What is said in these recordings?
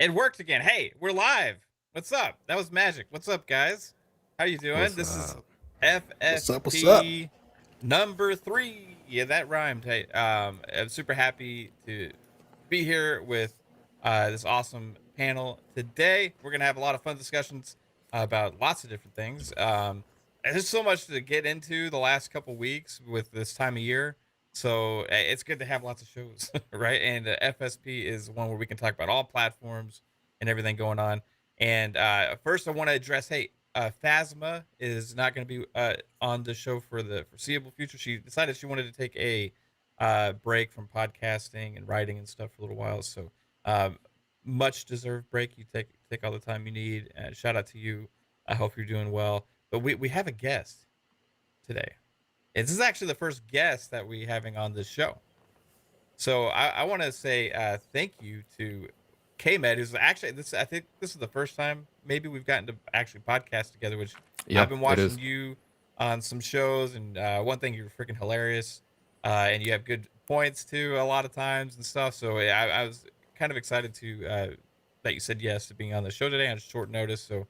It worked again. Hey, we're live. What's up? That was magic. What's up, guys? How you doing? What's This is up? What's up? What's up? FSP number 3. Yeah, that rhymed. Hey, I'm super happy to be here with this awesome panel today. We're gonna have a lot of fun discussions about lots of different things. And there's so much to get into the last couple weeks with this time of year. So it's good to have lots of shows, right? And FSP is one where we can talk about all platforms and everything going on. And first, I want to address, hey, Phasma is not going to be on the show for the foreseeable future. She decided she wanted to take a break from podcasting and writing and stuff for a little while. So um, much deserved break. You take all the time you need. Shout out to you. I hope you're doing well. But we have a guest today. This is actually the first guest that we're having on this show. So I want to say thank you to KhAoThEory, who's actually I think this is the first time maybe we've gotten to actually podcast together. Which I've been watching you on some shows, and one thing, you're freaking hilarious, and you have good points too a lot of times and stuff. So I was kind of excited to that you said yes to being on the show today on short notice. So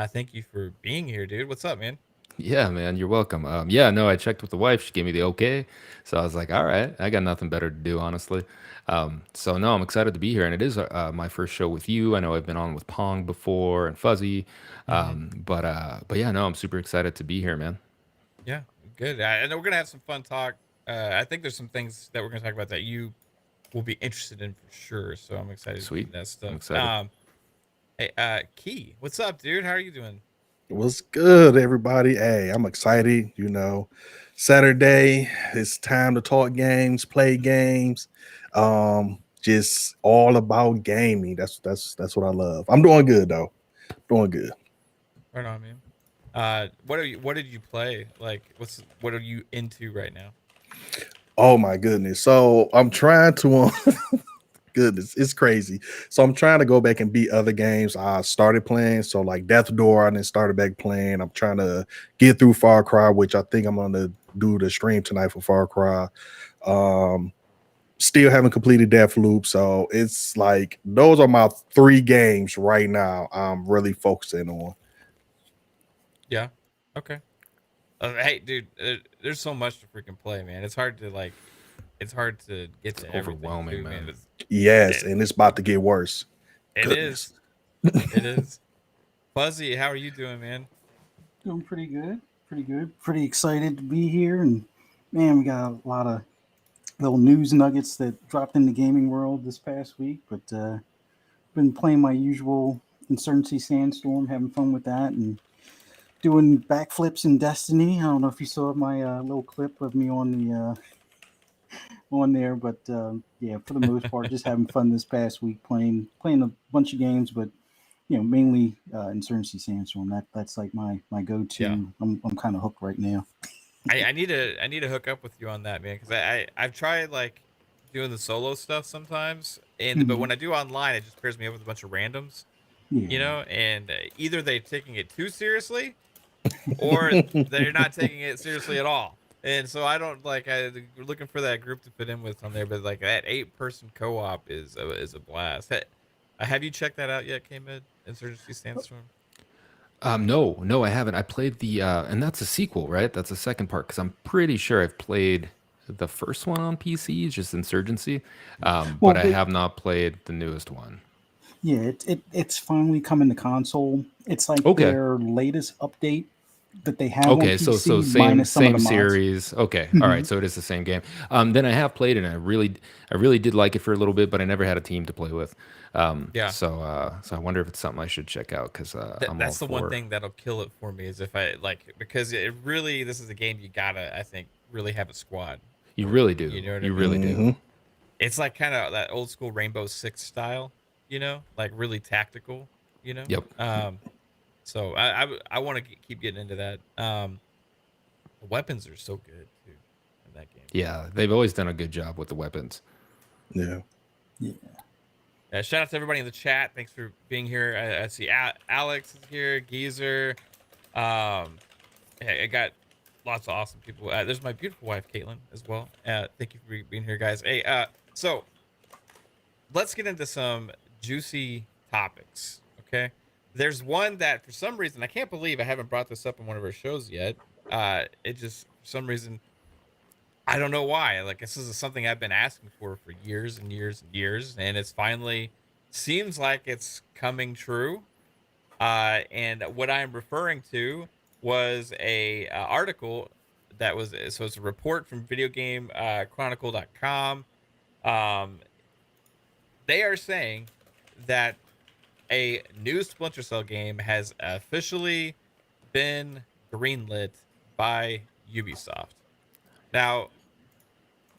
thank you for being here, dude. What's up, man? Yeah, man, you're welcome. Yeah, no, I checked with the wife. She gave me the okay. So I was like, all right, I got nothing better to do, honestly. So no, I'm excited to be here. And it is my first show with you. I know I've been on with Pong before and Fuzzy. Mm-hmm. But yeah, no, I'm super excited to be here, man. Yeah, good. And we're gonna have some fun talk. I think there's some things that we're gonna talk about that you will be interested in for sure. So I'm excited to get Sweet. into that I'm stuff. excited. Hey, Key, what's up, dude? How are you doing? What's good, everybody? Hey, I'm excited. Saturday, it's time to talk games, play games. Just all about gaming. That's what I love. I'm doing good though. Doing good. Right on, man. What did you play? Like, what are you into right now? Oh my goodness. So I'm trying to goodness, it's crazy. So I'm trying to go back and beat other games I started playing. So like Death Door, and then started back playing. I'm trying to get through Far Cry, which I think I'm gonna do the stream tonight for Far Cry. Still haven't completed Deathloop. So it's like those are my 3 games right now I'm really focusing on. Yeah. Okay. Hey, dude, there's so much to freaking play, man. It's hard to get It's to everything overwhelming, too, man. man. Yes, It, and it's about to get worse. it is. Goodness. It is. Fuzzy, how are you doing, man? Doing pretty good. Pretty good. Pretty excited to be here. And man, we got a lot of little news nuggets that dropped in the gaming world this past week. But been playing my usual Insurgency Sandstorm, having fun with that, and doing backflips in Destiny. I don't know if you saw my little clip of me on the on there, but yeah, for the most part, just having fun this past week playing a bunch of games, but mainly Insurgency Sandstorm. That's like my go-to. Yeah. I'm kind of hooked right now. I need to hook up with you on that, man, because I've tried like doing the solo stuff sometimes, but Mhm. when I do online, it just pairs me up with a bunch of randoms, Yeah. and either they're taking it too seriously, or they're not taking it seriously at all. And so I don't like we're looking for that group to fit in with on there, but like that 8-person co-op is a blast. Have you checked that out yet, K-Mid? Insurgency Sandstorm? No, I haven't. I played the and that's a sequel, right? That's the second part because I'm pretty sure I've played the first one on PC, just Insurgency, Well, but I have not played the newest one. yeah, it's finally coming to console. It's like Okay. their latest update that they have on Okay, so PC, same minus some of same the mods. series. Okay, all right, Mhm. so it is the same game. Then I have played it, and I really did like it for a little bit, but I never had a team to play with. Yeah. So I wonder if it's something I should check out because I'm all That's the one for. thing that'll kill it for me is if I like, because it really, this is a game you gotta, I think, really have a squad You for. really do. You know what I You really mean? do. Hmm. It's like kind of that old school Rainbow Six style, like really tactical, you know. Yep. So I want to keep getting into that. The weapons are so good too in that game. Yeah, they've always done a good job with the weapons. Yeah. Yeah. Shout out to everybody in the chat. Thanks for being here. I see Alex is here, Geezer. Um, I got lots of awesome people. There's my beautiful wife, Kaitlin, as well. Thank you for being here, guys. Hey, so let's get into some juicy topics. Okay, there's one that for some reason I can't believe I haven't brought this up in one of our shows yet. It just for some reason I don't know why. Like this is something I've been asking for years and years and years, and it's finally seems like it's coming true. And what I'm referring to was a article that was so it's a report from video game chronicle.com. Um, they are saying that a new Splinter Cell game has officially been greenlit by Ubisoft. Now,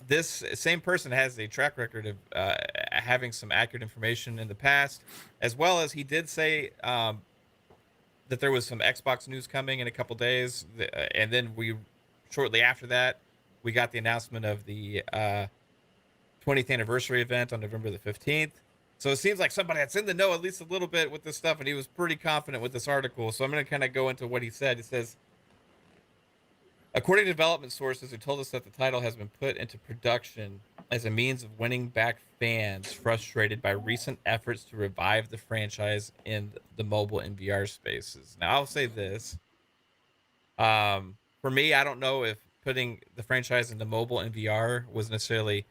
this same person has a track record of having some accurate information in the past, as well as he did say that there was some Xbox news coming in a couple days, and then we shortly after that we got the announcement of the 20th anniversary event on November the 15th. So it seems like somebody that's in the know at least a little bit with this stuff, and he was pretty confident with this article. So I'm going to kind of go into what he said. He says, according to development sources who told us that the title has been put into production as a means of winning back fans frustrated by recent efforts to revive the franchise in the mobile and VR spaces. Now, I'll say this. For me, I don't know if putting the franchise into mobile and VR was necessarily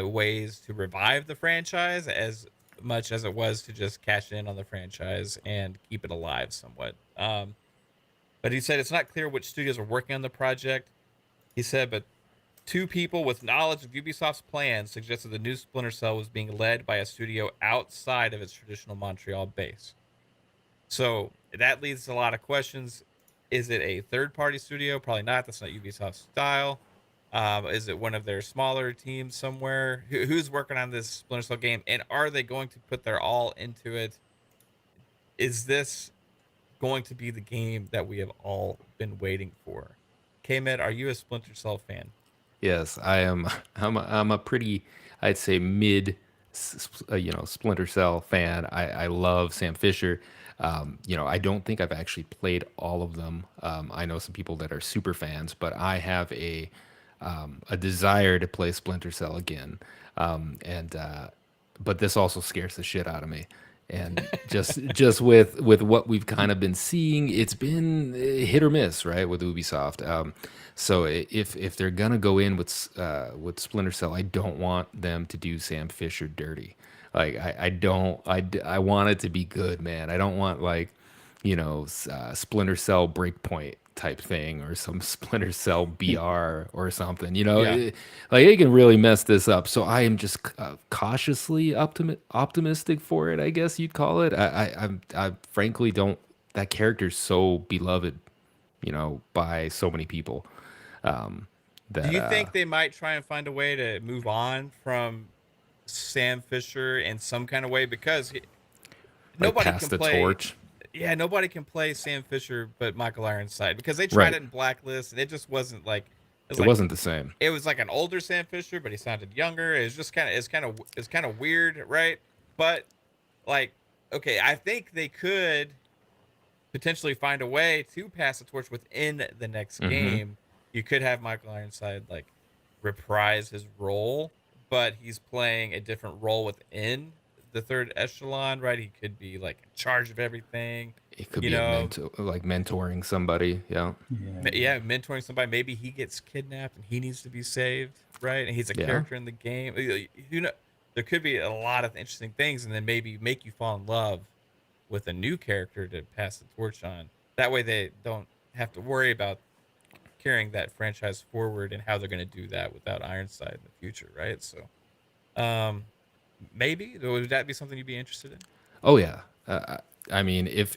ways to revive the franchise as much as it was to just cash in on the franchise and keep it alive somewhat. But he said it's not clear which studios are working on the project. He said, but two people with knowledge of Ubisoft's plans suggested the new Splinter Cell was being led by a studio outside of its traditional Montreal base. So that leads to a lot of questions. Is it a third-party studio? Probably not. That's not Ubisoft's style. Is it one of their smaller teams somewhere? Who's working on this Splinter Cell game? And are they going to put their all into it? Is this going to be the game that we have all been waiting for? KhAoZ, are you a Splinter Cell fan? Yes, I am. I'm a pretty, I'd say, mid, Splinter Cell fan. I love Sam Fisher. I don't think I've actually played all of them. I know some people that are super fans, but I have a desire to play Splinter Cell again. But this also scares the shit out of me. And just with what we've kind of been seeing, it's been hit or miss, right, with Ubisoft. So if they're gonna go in with Splinter Cell, I don't want them to do Sam Fisher dirty. Like I want it to be good, man. I don't want Splinter Cell Breakpoint type thing or some Splinter Cell BR or something. Yeah. It can really mess this up. So I am just cautiously optimistic for it, I guess you'd call it. I frankly don't. That character's so beloved, by so many people. Do you think they might try and find a way to move on from Sam Fisher in some kind of way? Because nobody pass can the play. torch? Yeah, nobody can play Sam Fisher but Michael Ironside because they tried Right. it in Blacklist and it just wasn't like It wasn't the same. it was like an older Sam Fisher, but he sounded younger. It was just it's kind of weird, right? But like, okay, I think they could potentially find a way to pass the torch within the next game. You could have Michael Ironside like reprise his role, but he's playing a different role within the third echelon, right? He could be like in charge of everything. It could you be a know, mentor, like mentoring somebody. Yeah. yeah, mentoring somebody. Maybe he gets kidnapped and he needs to be saved, right? And he's a Yeah. character in the game. There could be a lot of interesting things, and then maybe make you fall in love with a new character to pass the torch on. That way, they don't have to worry about carrying that franchise forward and how they're going to do that without Ironside in the future, right? So, maybe would that be something you'd be interested in? Oh yeah. I mean, if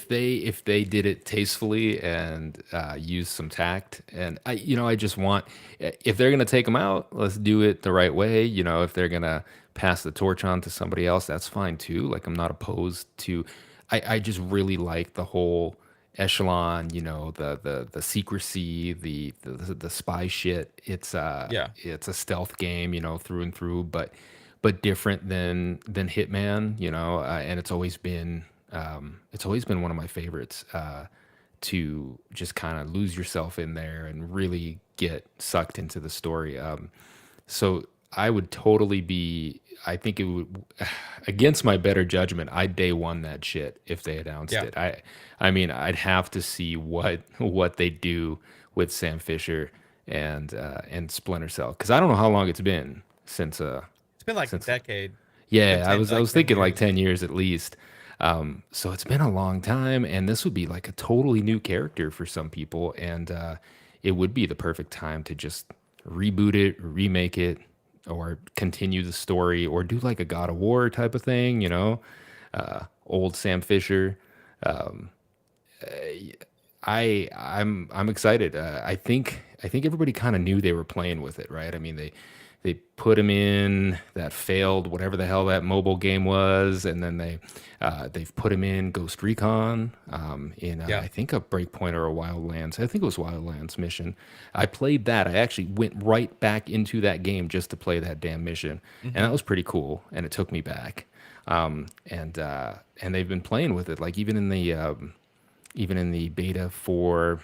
they did it tastefully and used some tact, and I just want, if they're gonna take them out, let's do it the right way. If they're gonna pass the torch on to somebody else, that's fine too. Like I'm not opposed to. I just really like the whole echelon. The secrecy, the spy shit. It's Yeah. it's a stealth game, through and through, but different than Hitman, and it's always been one of my favorites, to just kind of lose yourself in there and really get sucked into the story. So I would totally be. I think it would, against my better judgment, I'd day one that shit if they announced Yeah. it. I mean, I'd have to see what they do with Sam Fisher and Splinter Cell, because I don't know how long it's been since It's been like a since decade. yeah, I 10, was like 10 thinking like years. 10 years at least. So it's been a long time, and this would be like a totally new character for some people, and it would be the perfect time to just reboot it, remake it, or continue the story, or do like a God of War type of thing, you know, old Sam Fisher. I'm excited. I think everybody kind of knew they were playing with it, right? I mean, they put him in that failed whatever the hell that mobile game was, and then they've put him in Ghost Recon, in Yeah. I think a Breakpoint or a Wildlands. I think it was Wildlands mission. I played that. I actually went right back into that game just to play that damn mission, and that was pretty cool. And it took me back. And they've been playing with it, like even in the beta for,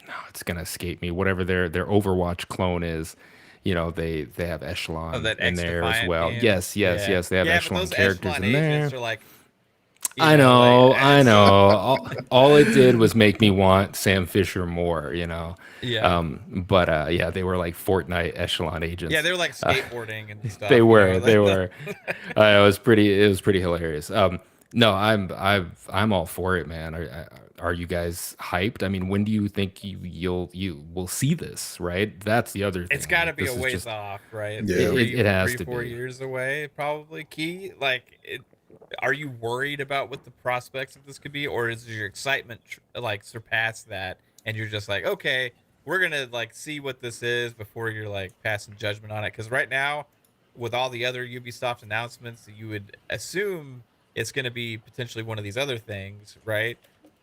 no, it's gonna escape me, whatever their Overwatch clone is. You know, they have Oh, Echelon that in X there as Defiant well. game. Yes, Yeah. yes. They have Yeah, but Echelon those characters Echelon in agents there. are like, I know, like, I it's know. so- All it did was make me want Sam Fisher more, you know. yeah. But yeah, they were like Fortnite Echelon agents. Yeah, they were like skateboarding and stuff. They were, like they were. It was pretty hilarious. No, I'm all for it, man. Are you guys hyped? I mean, when do you think you will see this? Right, that's the other thing. It's got to Like, be this a is ways just off, right? It's Yeah. it has to 4 be. years away, probably. Key, like, are you worried about what the prospects of this could be, or is your excitement like surpass that, and you're just like, okay, we're gonna like see what this is before you're like passing judgment on it? Because right now, with all the other Ubisoft announcements, you would assume it's gonna be potentially one of these other things, right?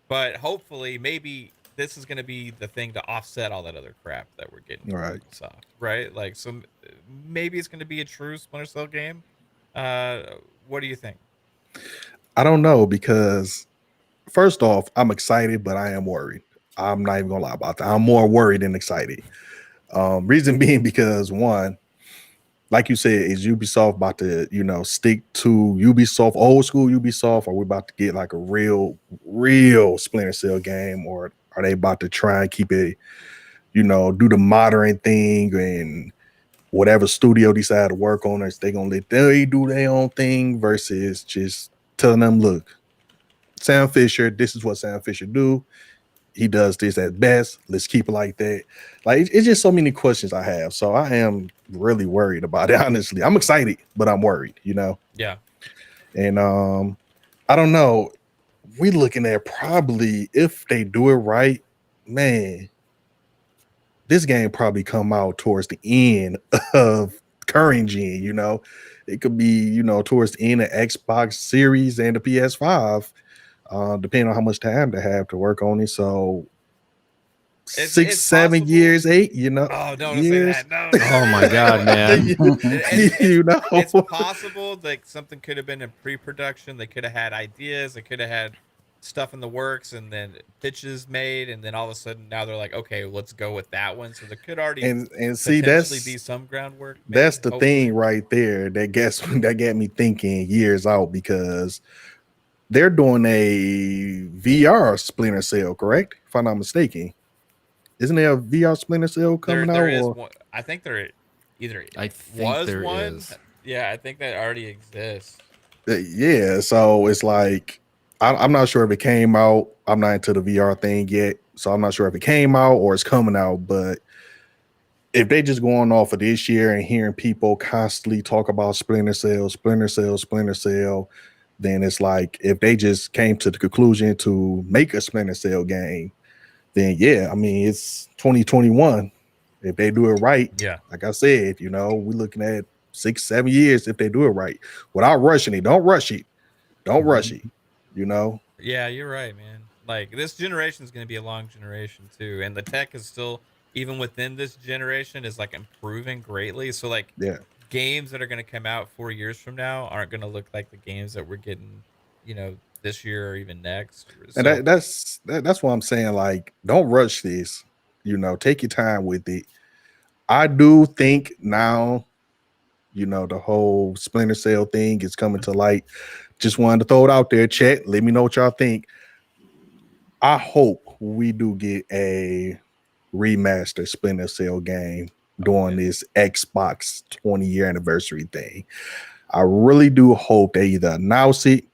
But hopefully, maybe this is going to be the thing to offset all that other crap that we're getting from Right. Ubisoft, right? Like, so maybe it's going to be a true Splinter Cell game. What do you think? I don't know, because first off, I'm excited, but I am worried. I'm not even gonna lie about that. I'm more worried than excited. Reason being because, one, like you said, is Ubisoft about to, stick to Ubisoft, old school Ubisoft, or we about to get like a real Splinter Cell game, or are they about to try and keep it, do the modern thing, and whatever studio decide to work on it, they gonna let they do their own thing versus just telling them, look, Sam Fisher, this is what Sam Fisher do. He does this at best. Let's keep it like that. Like, it's just so many questions I have. So I am really worried about it, honestly. I'm excited, but I'm worried, Yeah. And I don't know. We looking at, probably, if they do it right, man, this game probably come out towards the end of current gen. It could be, towards the end of Xbox Series and the PS5, depending on how much time they have to work on it. So It's 7 possible. years, 8, Oh, don't say years. that. No. Oh my God, man. It's possible like something could have been in pre-production. They could have had ideas. They could have had stuff in the works, and then pitches made, and then all of a sudden now they're like, okay, let's go with that one. So there could already and see, potentially that's be some groundwork. that's Maybe, the thing right there that got me thinking years out, because they're doing a VR Splinter Cell, correct? If I'm not mistaken. Isn't there a VR Splinter Cell coming there out? is Or one. I think there either I think was there one. is. Yeah, I think that already exists. yeah, so it's like, I'm not sure if it came out. I'm not into the VR thing yet, so I'm not sure if it came out or it's coming out. But if they just going off of this year and hearing people constantly talk about Splinter Cell, Splinter Cell, Splinter Cell, then it's like, if they just came to the conclusion to make a Splinter Cell game, then yeah, I mean, it's 2021. If they do it right, Yeah. like I said, we're looking at 6-7 years if they do it right, without rushing it. Don't rush it. Don't rush it. Yeah, you're right, man. Like, this generation is going to be a long generation too, and the tech is still, even within this generation, is like improving greatly. So like, Yeah. games that are going to come out 4 years from now aren't going to look like the games that we're getting, this year or even next. So, And that's what I'm saying. Like, don't rush this. Take your time with it. I do think now You know, the whole Splinter Cell thing is coming to light. Just wanted to throw it out there. Chat, let me know what y'all think. I hope we do get a remastered Splinter Cell game during this Xbox 20-year anniversary thing. I really do hope they either announce it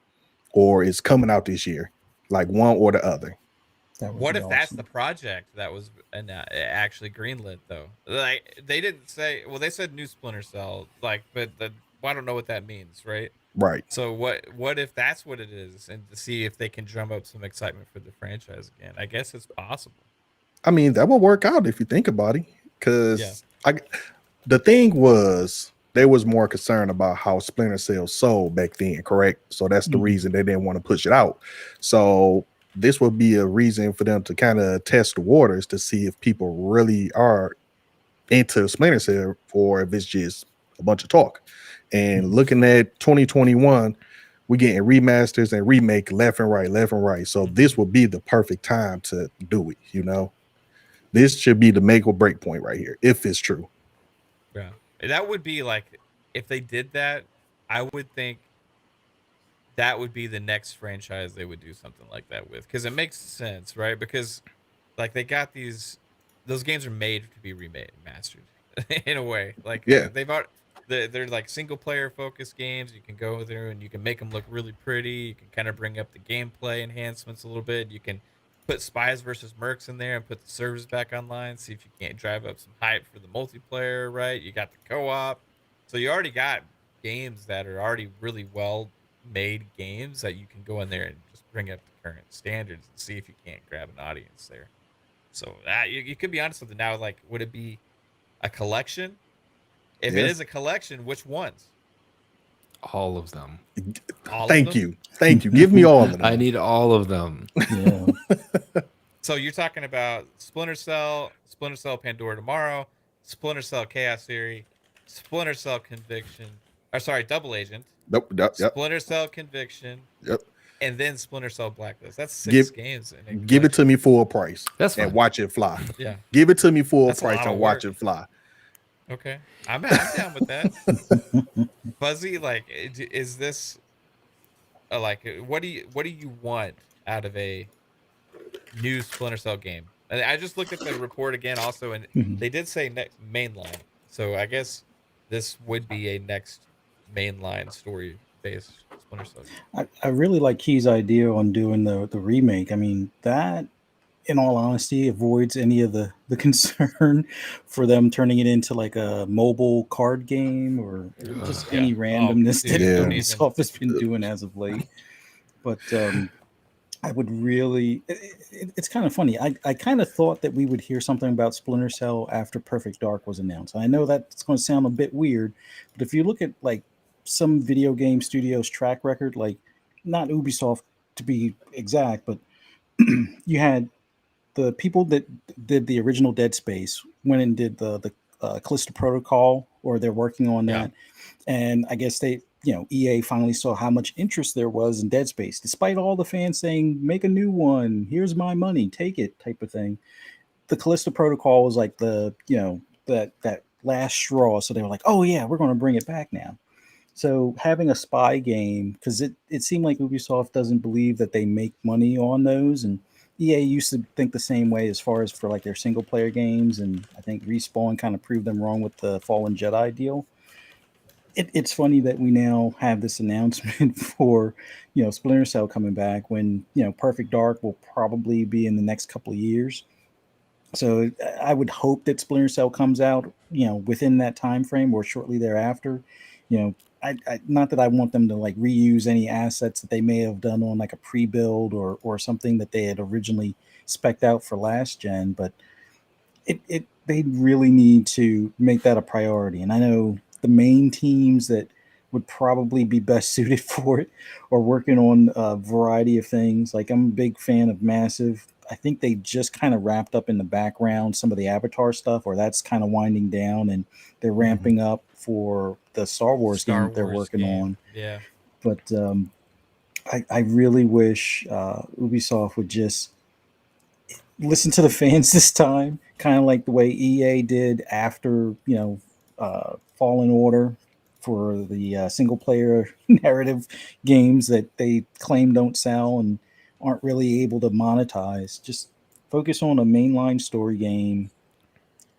or it's coming out this year, like one or the other. What if that's the project that was actually greenlit though? Like they didn't say. Well, they said new Splinter Cell. Like, but I don't know what that means, right? Right. So what if that's what it is, and to see if they can drum up some excitement for the franchise again? I guess it's possible. I mean, that will work out if you think about it. Because the thing was, they was more concerned about how Splinter Cell sold back then, correct? So that's the reason they didn't want to push it out. So this would be a reason for them to kind of test the waters to see if people really are into Splinter Cell or if it's just a bunch of talk. And looking at 2021, we're getting remasters and remake left and right. So this would be the perfect time to do it, you know? This should be the make or break point right here, if it's true. Yeah. That would be like, if they did that, I would think that would be the next franchise they would do something like that with, because it makes sense, right? Because like they got those games are made to be remade and mastered in a way. Like they're like single player focused games. You can go through and you can make them look really pretty. You can kind of bring up the gameplay enhancements a little bit. You can put spies versus mercs in there and put the servers back online. See if you can't drive up some hype for the multiplayer, right? You got the co-op, so you already got games that are already really well made games that you can go in there and just bring up the current standards and see if you can't grab an audience there. So you could be honest with it now. Like, would it be a collection? If it is a collection, which ones? All of them. Thank you. Give me all of them. I need all of them. Yeah. So you're talking about Splinter Cell Pandora Tomorrow, Splinter Cell KhAos ThEory, Splinter Cell Conviction, or sorry, Double Agent. Yep. Splinter Cell Conviction. Yep. And then Splinter Cell Blacklist. That's 6 games. Give it to me full price. That's fine. And watch it fly. Yeah. Give it to me full price and watch it fly. Okay. I'm down with that. Fuzzy, like, is this like, what do you want out of a new Splinter Cell game? And I just looked at the report again also, and they did say next mainline. So I guess this would be a next mainline story based Splinter Cell. I really like Key's idea on doing the remake. I mean, that, in all honesty, avoids any of the concern for them turning it into like a mobile card game or just any randomness that Ubisoft has been doing as of late. But I would really, it's kind of funny. I kind of thought that we would hear something about Splinter Cell after Perfect Dark was announced. I know that's going to sound a bit weird, but if you look at like some video game studios track record, like not Ubisoft to be exact, but you had the people that did the original Dead Space went and did the Callisto Protocol, or they're working on that. And I guess they, EA finally saw how much interest there was in Dead Space, despite all the fans saying, make a new one, here's my money, take it type of thing. The Callisto Protocol was like the, that last straw. So they were like, oh yeah, we're going to bring it back now. So having a spy game, because it seemed like Ubisoft doesn't believe that they make money on those, and EA used to think the same way as far as for like their single player games, and I think Respawn kind of proved them wrong with the Fallen Jedi deal. It's funny that we now have this announcement for Splinter Cell coming back when Perfect Dark will probably be in the next couple of years. So I would hope that Splinter Cell comes out within that time frame or shortly thereafter. I not that I want them to like reuse any assets that they may have done on like a pre-build or something that they had originally spec'd out for last gen, but they really need to make that a priority. And I know the main teams that would probably be best suited for it are working on a variety of things. Like, I'm a big fan of Massive. I think they just kind of wrapped up in the background some of the Avatar stuff, or that's kind of winding down, and they're ramping up for the Star Wars game they're working on. Yeah. But I really wish Ubisoft would just listen to the fans this time, kind of like the way EA did after, Fallen Order, for the single player narrative games that they claim don't sell and aren't really able to monetize. Just focus on a mainline story game.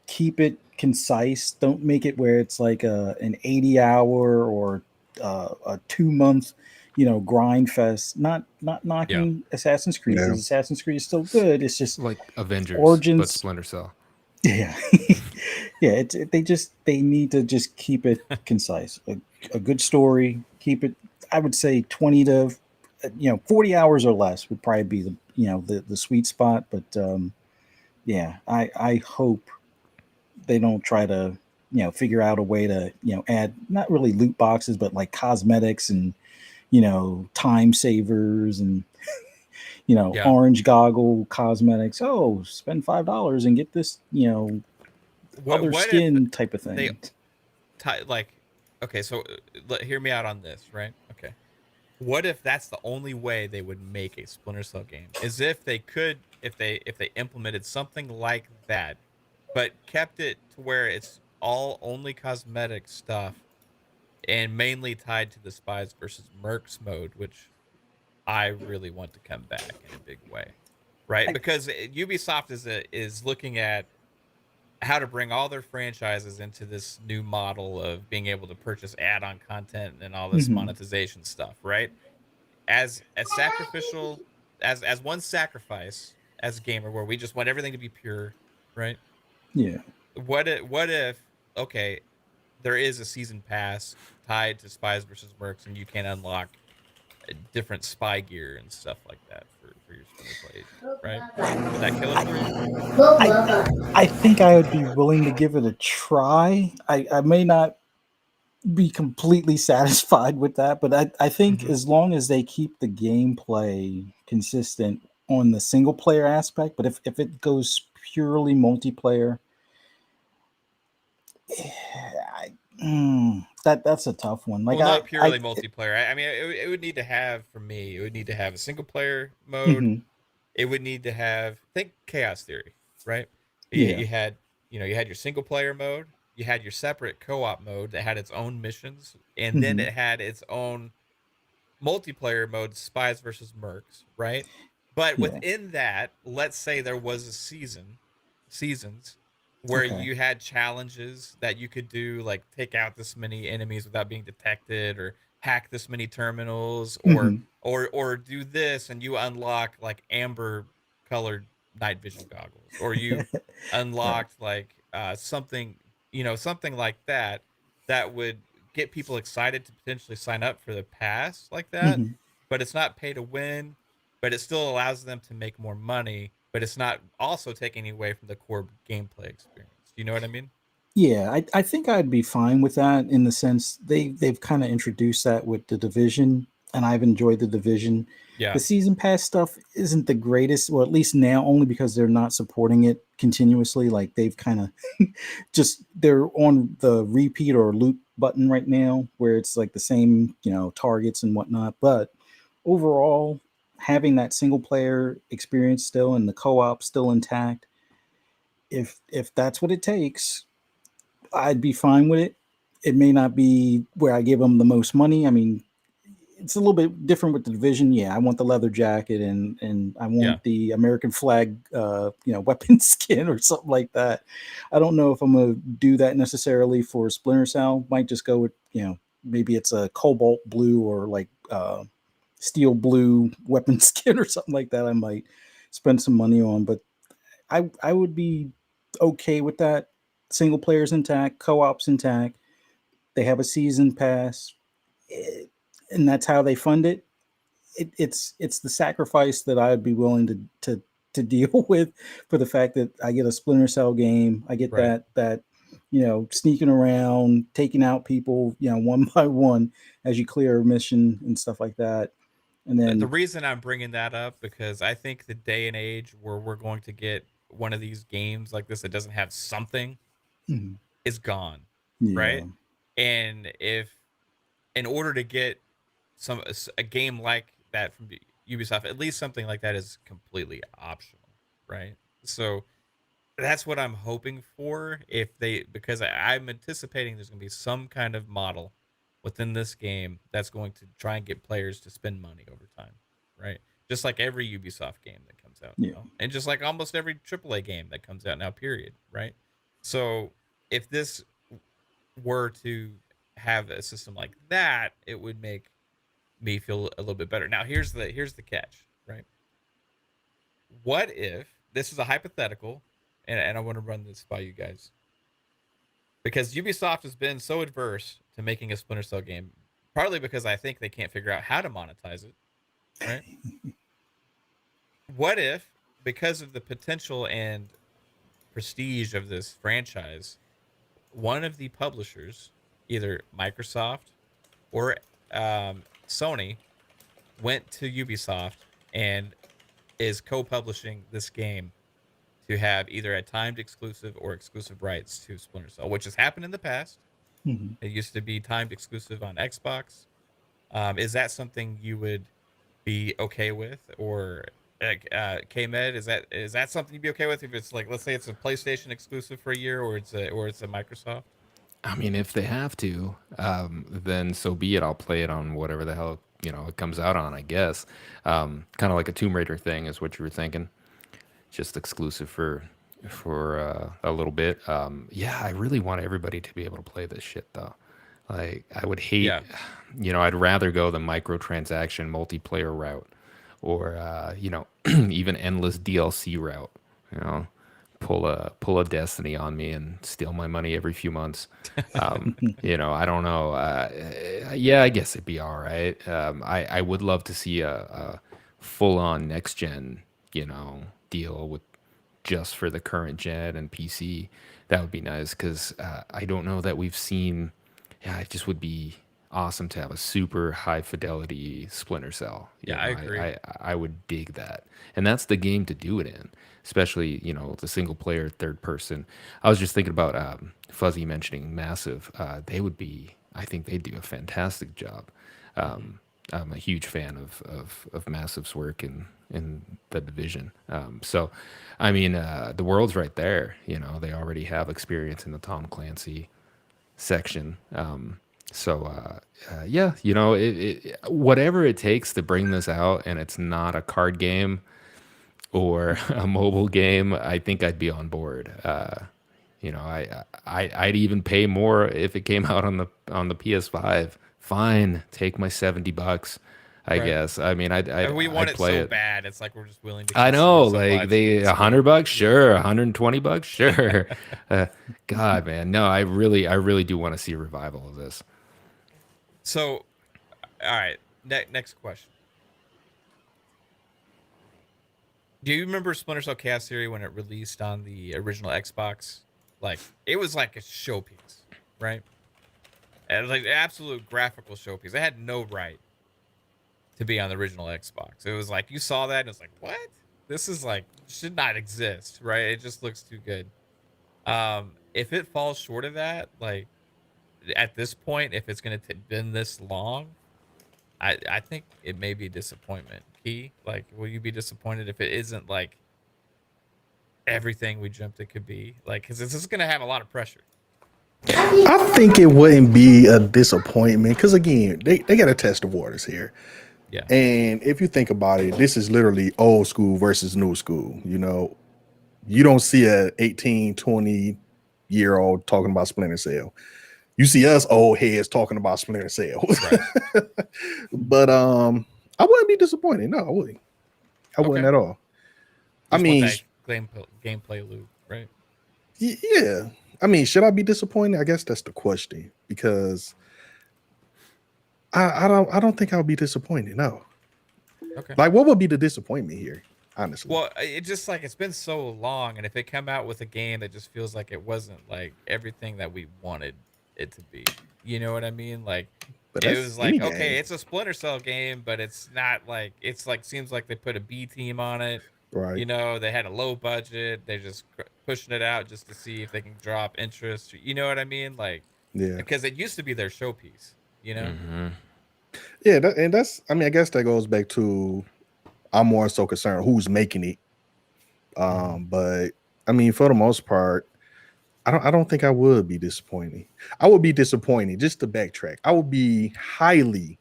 Keep it concise. Don't make it where it's like an 80-hour or a 2 month, grind fest. Not knocking Assassin's Creed, Yeah. because Assassin's Creed is still good. It's just Like Avengers, but Origins. Splinter Cell. Yeah, yeah. They need to just keep it concise. A good story. Keep it. I would say 20 to 40 hours or less would probably be the sweet spot. But yeah, I hope they don't try to figure out a way to add not really loot boxes, but like cosmetics and time savers and Yeah. orange goggle cosmetics. Oh, spend $5 and get this other What if skin type of they thing. like? Okay, so hear me out on this, right? Okay. What if that's the only way they would make a Splinter Cell game? Is if they could, if they implemented something like that, but kept it to where it's all only cosmetic stuff and mainly tied to the spies versus mercs mode, which I really want to come back in a big way, right? I, Because Ubisoft is looking at how to bring all their franchises into this new model of being able to purchase add-on content and all this mhm, monetization stuff, right? As sacrificial as one sacrifice as a gamer, where we just want everything to be pure, right? yeah. What if okay, there is a season pass tied to spies versus mercs, and you can unlock different spy gear and stuff like that for your Splinter Cell agent, right? Would that kill it for you? I think I would be willing to give it a try. I may not be completely satisfied with that, but I think Mm-hmm. as long as they keep the gameplay consistent on the single player aspect, but if it goes purely multiplayer, that's a tough one. Like Well, not I purely multiplayer. I mean, it would need to have, for me, it would need to have a single player mode. mhm, It would need to have, think KhAos ThEory, right? yeah. You had, you had your single player mode. You had your separate co-op mode that had its own missions, and then Mhm, it had its own multiplayer mode, spies versus mercs, right? But yeah. within that, let's say there was a seasons where Okay. you had challenges that you could do, like take out this many enemies without being detected, or hack this many terminals, or Mhm. or do this and you unlock like amber colored night vision goggles, or you Right. unlocked like something, something like that, that would get people excited to potentially sign up for the pass like that. Mhm. But it's not pay to win, but it still allows them to make more money, but it's not also taking away from the core gameplay experience. You know what I mean? Yeah, I think I'd be fine with that in the sense they've kind of introduced that with the division, and I've enjoyed the division. Yeah. The season pass stuff isn't the greatest, or at least now, only because they're not supporting it continuously. Like they've kind of just they're on the repeat or loop button right now, where it's like the same targets and whatnot. But overall, having that single player experience still and the co-op still intact, if that's what it takes, I'd be fine with it. It may not be where I give them the most money. I mean, it's a little bit different with the division. Yeah, I want the leather jacket and I Yeah. want the American flag, weapon skin or something like that. I don't know if I'm gonna do that necessarily for Splinter Cell. Might just go with maybe it's a cobalt blue or like steel blue weapon skin or something like that. I might spend some money on, but I would be okay with that. Single players intact, co-ops intact. They have a season pass, eh, and that's how they fund it. It's the sacrifice that I'd be willing to deal with for the fact that I get a Splinter Cell game. I get Right. that sneaking around, taking out people one by one as you clear a mission and stuff like that. And The then reason I'm bringing that up, because I think the day and age where we're going to get one of these games like this that doesn't have something mhm, is gone, yeah, right? And if, in order to get a game like that from Ubisoft, at least something like that is completely optional, right? So that's what I'm hoping for. If they, because I'm anticipating there's going to be some kind of model within this game that's going to try and get players to spend money over time, right? Just like every Ubisoft game that comes out Yeah. now, and just like almost every AAA game that comes out now, period, right? So if this were to have a system like that, it would make me feel a little bit better. Now, here's the catch, right? What if this is a hypothetical, and I want to run this by you guys, because Ubisoft has been so adverse to making a Splinter Cell game, partly because I think they can't figure out how to monetize it, right? What if, because of the potential and prestige of this franchise, one of the publishers, either Microsoft or Sony, went to Ubisoft and is co-publishing this game to have either a timed exclusive or exclusive rights to Splinter Cell, which has happened in the past. Mhm. It used to be timed exclusive on Xbox. Is that something you would be okay with, or KMed? Is that something you'd be okay with if it's like, let's say it's a PlayStation exclusive for a year, or it's a Microsoft? I mean, if they have to, then so be it. I'll play it on whatever the hell it comes out on. I guess, kind of like a Tomb Raider thing is what you were thinking. Just exclusive for a little bit. Yeah, I really want everybody to be able to play this shit though. Like, I would hate, Yeah. I'd rather go the microtransaction multiplayer route, or even endless DLC route. You know, pull a Destiny on me and steal my money every few months. I don't know. Yeah, I guess it'd be all right. I would love to see a full on next gen, deal with just for the current gen and PC. That would be nice, because I don't know that we've seen. Yeah, it just would be awesome to have a super high fidelity Splinter Cell. Yeah, I agree. I would dig that, and that's the game to do it in. Especially the single player third person. I was just thinking about Fuzzy mentioning Massive. They would be. I think they'd do a fantastic job. I'm a huge fan of Massive's work in the Division. So, I mean, the world's right there. They already have experience in the Tom Clancy section. Yeah, whatever it takes to bring this out, and it's not a card game or a mobile game, I think I'd be on board. I'd even pay more if it came out on the PS5. Fine, take my $70. I Right. guess. I mean, We want I'd it play so it. bad. It's like we're just willing to. I know, concede so like much. they It's $100, sure. $120, sure. God, man, no, I really do want to see a revival of this. So, all right. Next question. Do you remember Splinter Cell KhAos ThEory when it released on the original Xbox? Like, it was like a showpiece, right? It was like an absolute graphical showpiece. It had no right to be on the original Xbox. It was like, you saw that and it's like, what? This is like, should not exist, right? It just looks too good. If it falls short of that, like, at this point, if it's going to been this long, I think it may be a disappointment. Key, like, will you be disappointed if it isn't like everything we dreamt it could be? Like, because this is going to have a lot of pressure. I think it wouldn't be a disappointment because, again, they got to test the waters here. Yeah. And if you think about it, this is literally old school versus new school. You don't see a 18, 20-year-old talking about Splinter Cell. You see us old heads talking about Splinter Cell. Right. But I wouldn't be disappointed. No, I wouldn't. I wouldn't at all. I Just want mean, that gameplay loop, right? yeah. I mean, should I be disappointed? I guess that's the question, because I don't think I'll be disappointed. No. Okay. Like, what would be the disappointment here? Honestly. Well, it just like, it's been so long, and if it come out with a game that just feels like it wasn't like everything that we wanted it to be, you know what I mean? Like, But it that's was like, any okay, game. it's a Splinter Cell game, but it's not like, it's like, seems like they put a B team on it. Right. They had a low budget. They're just pushing it out just to see if they can drop interest. You know what I mean? Like, Yeah. because it used to be their showpiece, Mm-hmm. Yeah, I mean, I guess that goes back to, I'm more so concerned who's making it. But I mean, for the most part, I don't think I would be disappointed. I would be disappointed, just to backtrack. I would be highly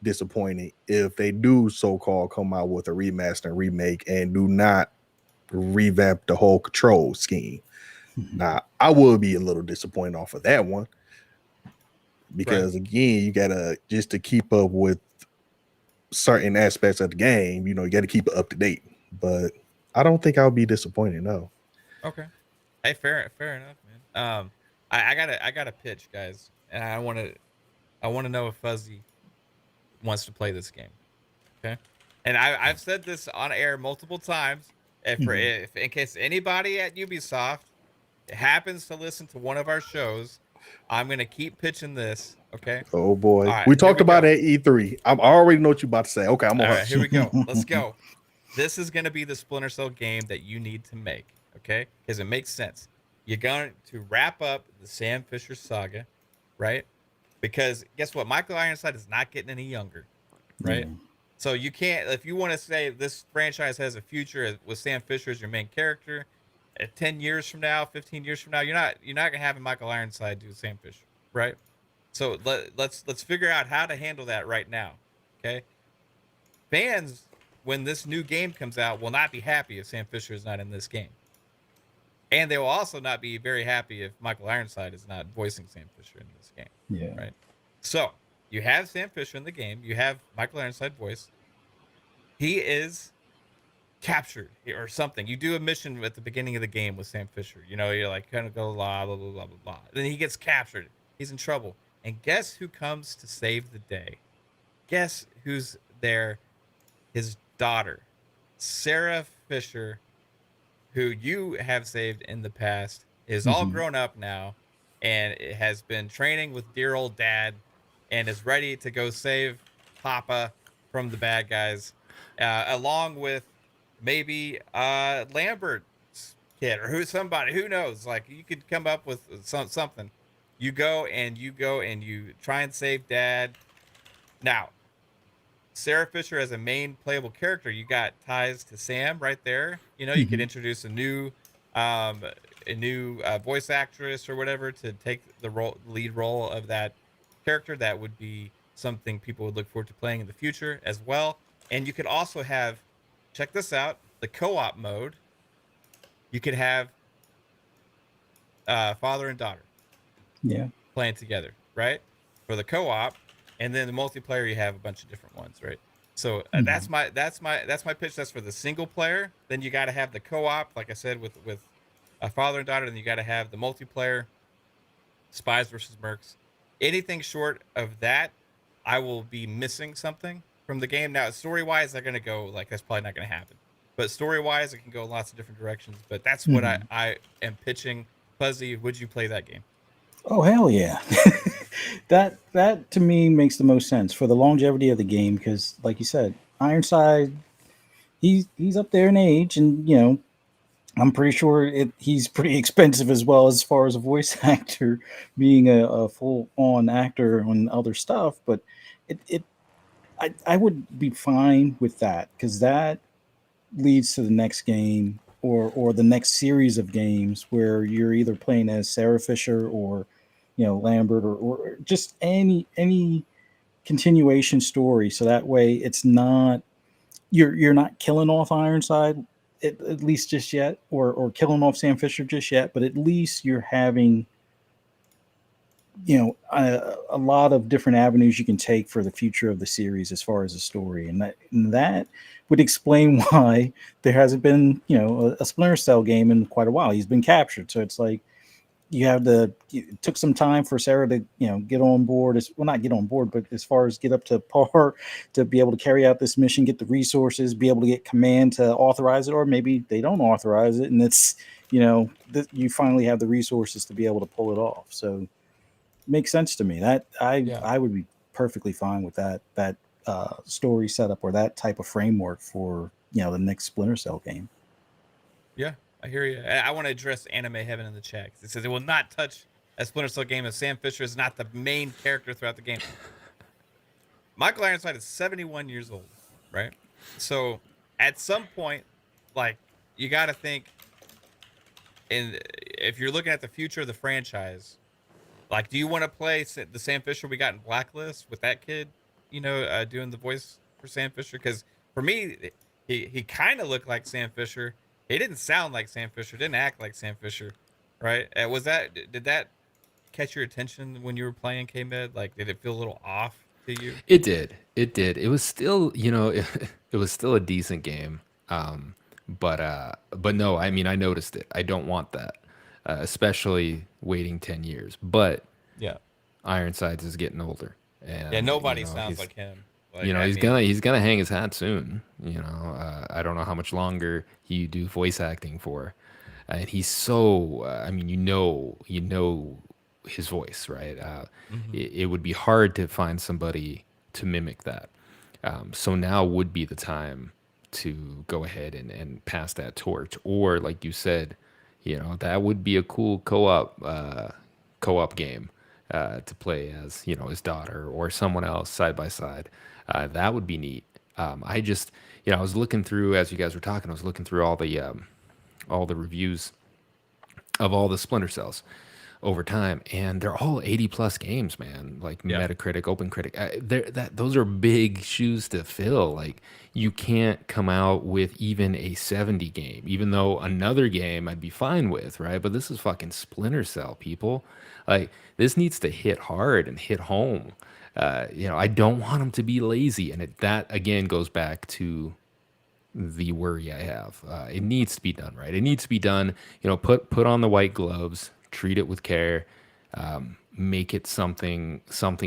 disappointed if they do so-called come out with a remaster and remake and do not revamp the whole control scheme. Now, I would be a little disappointed off of that one because again, you gotta just to keep up with certain aspects of the game, you got to keep it up to date. But I don't think I'll be disappointed. No. Okay. Hey, fair enough, man. I got a pitch, guys, and I want to know if Fuzzy wants to play this game. Okay. And I've said this on air multiple times. If in case anybody at Ubisoft happens to listen to one of our shows, I'm gonna keep pitching this. Okay. Oh boy, All right, we here talked we about go. it at E3. I already know what you're about to say. Okay, I'm All gonna right, here we go. Let's go. This is gonna be the Splinter Cell game that you need to make. Okay, because it makes sense. You're going to wrap up the Sam Fisher saga, right? Because guess what? Michael Ironside is not getting any younger, right? Yeah. So you can't, if you want to say this franchise has a future with Sam Fisher as your main character, 10 years from now, 15 years from now, you're not gonna have Michael Ironside do Sam Fisher, right? So let's figure out how to handle that right now. Okay. Fans, when this new game comes out, will not be happy if Sam Fisher is not in this game. And they will also not be very happy if Michael Ironside is not voicing Sam Fisher in this game. Yeah. Right. So you have Sam Fisher in the game. You have Michael Ironside voice. He is captured or something. You do a mission at the beginning of the game with Sam Fisher. You're like kind of go blah blah blah blah blah blah. Then he gets captured. He's in trouble. And guess who comes to save the day? Guess who's there? His daughter, Sarah Fisher, who you have saved in the past, is all grown up now and has been training with dear old dad and is ready to go save Papa from the bad guys, along with maybe Lambert's kid or who knows. Like, you could come up with something. You go and you try and save dad. Now, Sarah Fisher as a main playable character, you got ties to Sam right there. You could introduce a new voice actress or whatever to take the lead role of that character. That would be something people would look forward to playing in the future as well. And you could also have, check this out, the co-op mode. You could have father and daughter playing together, right? For the co-op. And then the multiplayer, you have a bunch of different ones, right? So that's my pitch. That's for the single player. Then you got to have the co-op, like I said, with a father and daughter. Then you got to have the multiplayer, spies versus mercs. Anything short of that, I will be missing something from the game. Now, story-wise, they're gonna go like that's probably not gonna happen. But story-wise, it can go lots of different directions. But that's what I am pitching. Fuzzy, would you play that game? Oh hell yeah. that to me makes the most sense for the longevity of the game because, like you said, Ironside, he's up there in age, and I'm pretty sure he's pretty expensive as well as far as a voice actor, being a full-on actor on other stuff. But I would be fine with that because that leads to the next game or the next series of games where you're either playing as Sarah Fisher or Lambert or just any continuation story. So that way it's not you're not killing off Ironside at least just yet, or killing off Sam Fisher just yet, but at least you're having a lot of different avenues you can take for the future of the series as far as the story, and that would explain why there hasn't been a Splinter Cell game in quite a while. He's been captured, so it's like it took some time for Sarah to get on board, not get on board, but as far as get up to par to be able to carry out this mission, get the resources, be able to get command to authorize it, or maybe they don't authorize it and it's you finally have the resources to be able to pull it off. So it makes sense to me. That I would be perfectly fine with that story setup or that type of framework for the next Splinter Cell game. Yeah, I hear you. I want to address Anime Heaven in the chat. It says it will not touch a Splinter Cell game if Sam Fisher is not the main character throughout the game. Michael Ironside is 71 years old, right? So at some point, like, you got to think, and if you're looking at the future of the franchise, like, do you want to play the Sam Fisher we got in Blacklist with that kid, doing the voice for Sam Fisher? Because for me, he kind of looked like Sam Fisher. He didn't sound like Sam Fisher, didn't act like Sam Fisher, right? Did that catch your attention when you were playing K-Med? Like, did it feel a little off to you? It did. It did. It was still, it was still a decent game. But no, I mean, I noticed it. I don't want that, especially waiting 10 years. But Yeah. Ironsides is getting older, Yeah, and nobody sounds like him. Like, he's gonna hang his hat soon. I don't know how much longer he do voice acting for, and he's so. I mean, his voice, right? It would be hard to find somebody to mimic that. So now would be the time to go ahead and pass that torch, or like you said, that would be a cool co-op game to play as his daughter or someone else side by side. That would be neat. I just I was looking through as you guys were talking. I was looking through all the reviews of all the Splinter Cells over time, and they're all 80 plus games, man. Like Yeah. Metacritic, OpenCritic. Those are big shoes to fill. Like, you can't come out with even a 70 game, even though another game I'd be fine with, right? But this is fucking Splinter Cell, people. Like, this needs to hit hard and hit home. I don't want them to be lazy, and that again goes back to the worry I have. It needs to be done right. It needs to be done. Put on the white gloves, treat it with care, make it something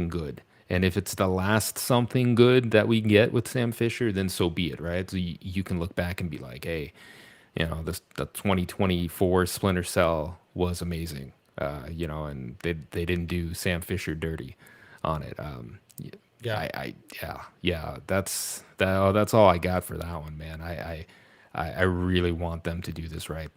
good. And if it's the last something good that we get with Sam Fisher, then so be it, right? So you can look back and be like, hey, the 2024 Splinter Cell was amazing, and they didn't do Sam Fisher dirty on it. Yeah. That's all I got for that one, man. I really want them to do this right.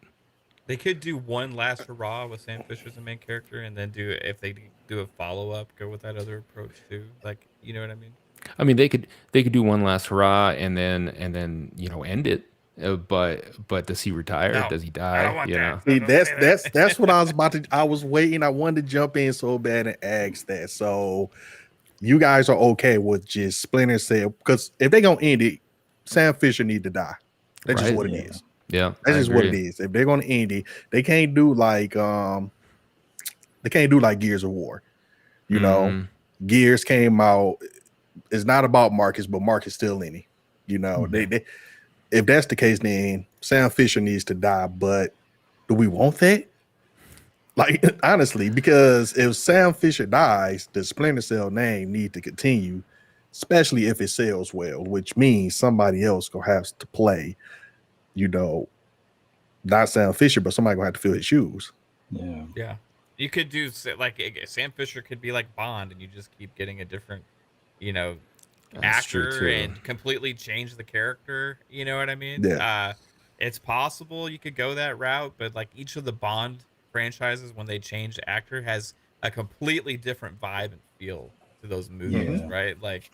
They could do one last hurrah with Sam Fisher as the main character, and then if they do a follow up, go with that other approach too. Like, you know what I mean? I mean, they could do one last hurrah and then end it. But does he retire? No, does he I don't die? want You know. that. See, that's what I was about to. I was waiting. I wanted to jump in so bad and ask that. So you guys are okay with just Splinter Cell? Because if they're gonna end it, Sam Fisher need to die. That's just Right. what it Yeah. is. Yeah, That's I just what it agree. is. If they're gonna end it, they can't do like Gears of War. Mhm. Gears came out. It's not about Marcus, but Marcus still in it. They if that's the case, then Sam Fisher needs to die. But do we want that? Like, honestly, because if Sam Fisher dies, the Splinter Cell name need to continue, especially if it sells well, which means somebody else gonna have to play, not Sam Fisher, but somebody gonna have to fill his shoes. Yeah. Yeah, you could do like Sam Fisher could be like Bond, and you just keep getting a different, That's true actor too. and completely change the character. You know what I mean? Yeah. It's possible you could go that route, but like each of the Bond franchises, when they change the actor, has a completely different vibe and feel to those movies, Yeah. right? Like,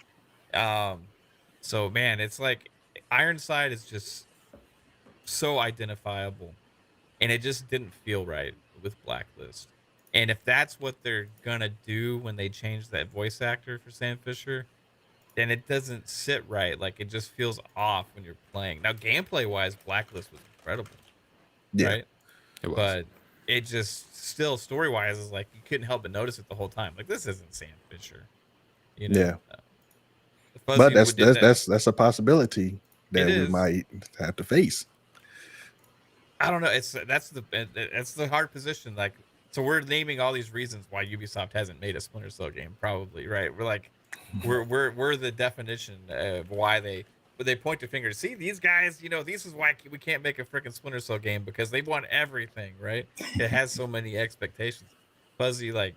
so man, it's like Ironside is just so identifiable, and it just didn't feel right with Blacklist. And if that's what they're gonna do when they change that voice actor for Sam Fisher, then it doesn't sit right. Like, it just feels off when you're playing. Now, gameplay wise, Blacklist was incredible, Yeah. right? It was. But it just still story wise is like you couldn't help but notice it the whole time. Like, this isn't Sam Fisher, Yeah. Fuzzy But did that. that's a possibility that It we is. might have to face. I don't know. That's the hard position. Like, so we're naming all these reasons why Ubisoft hasn't made a Splinter Cell game. Probably, right? We're like, we're the definition of why they point the finger. See, these guys, this is why we can't make a freaking Splinter Cell game, because they want everything, right? It has so many expectations. Fuzzy, like,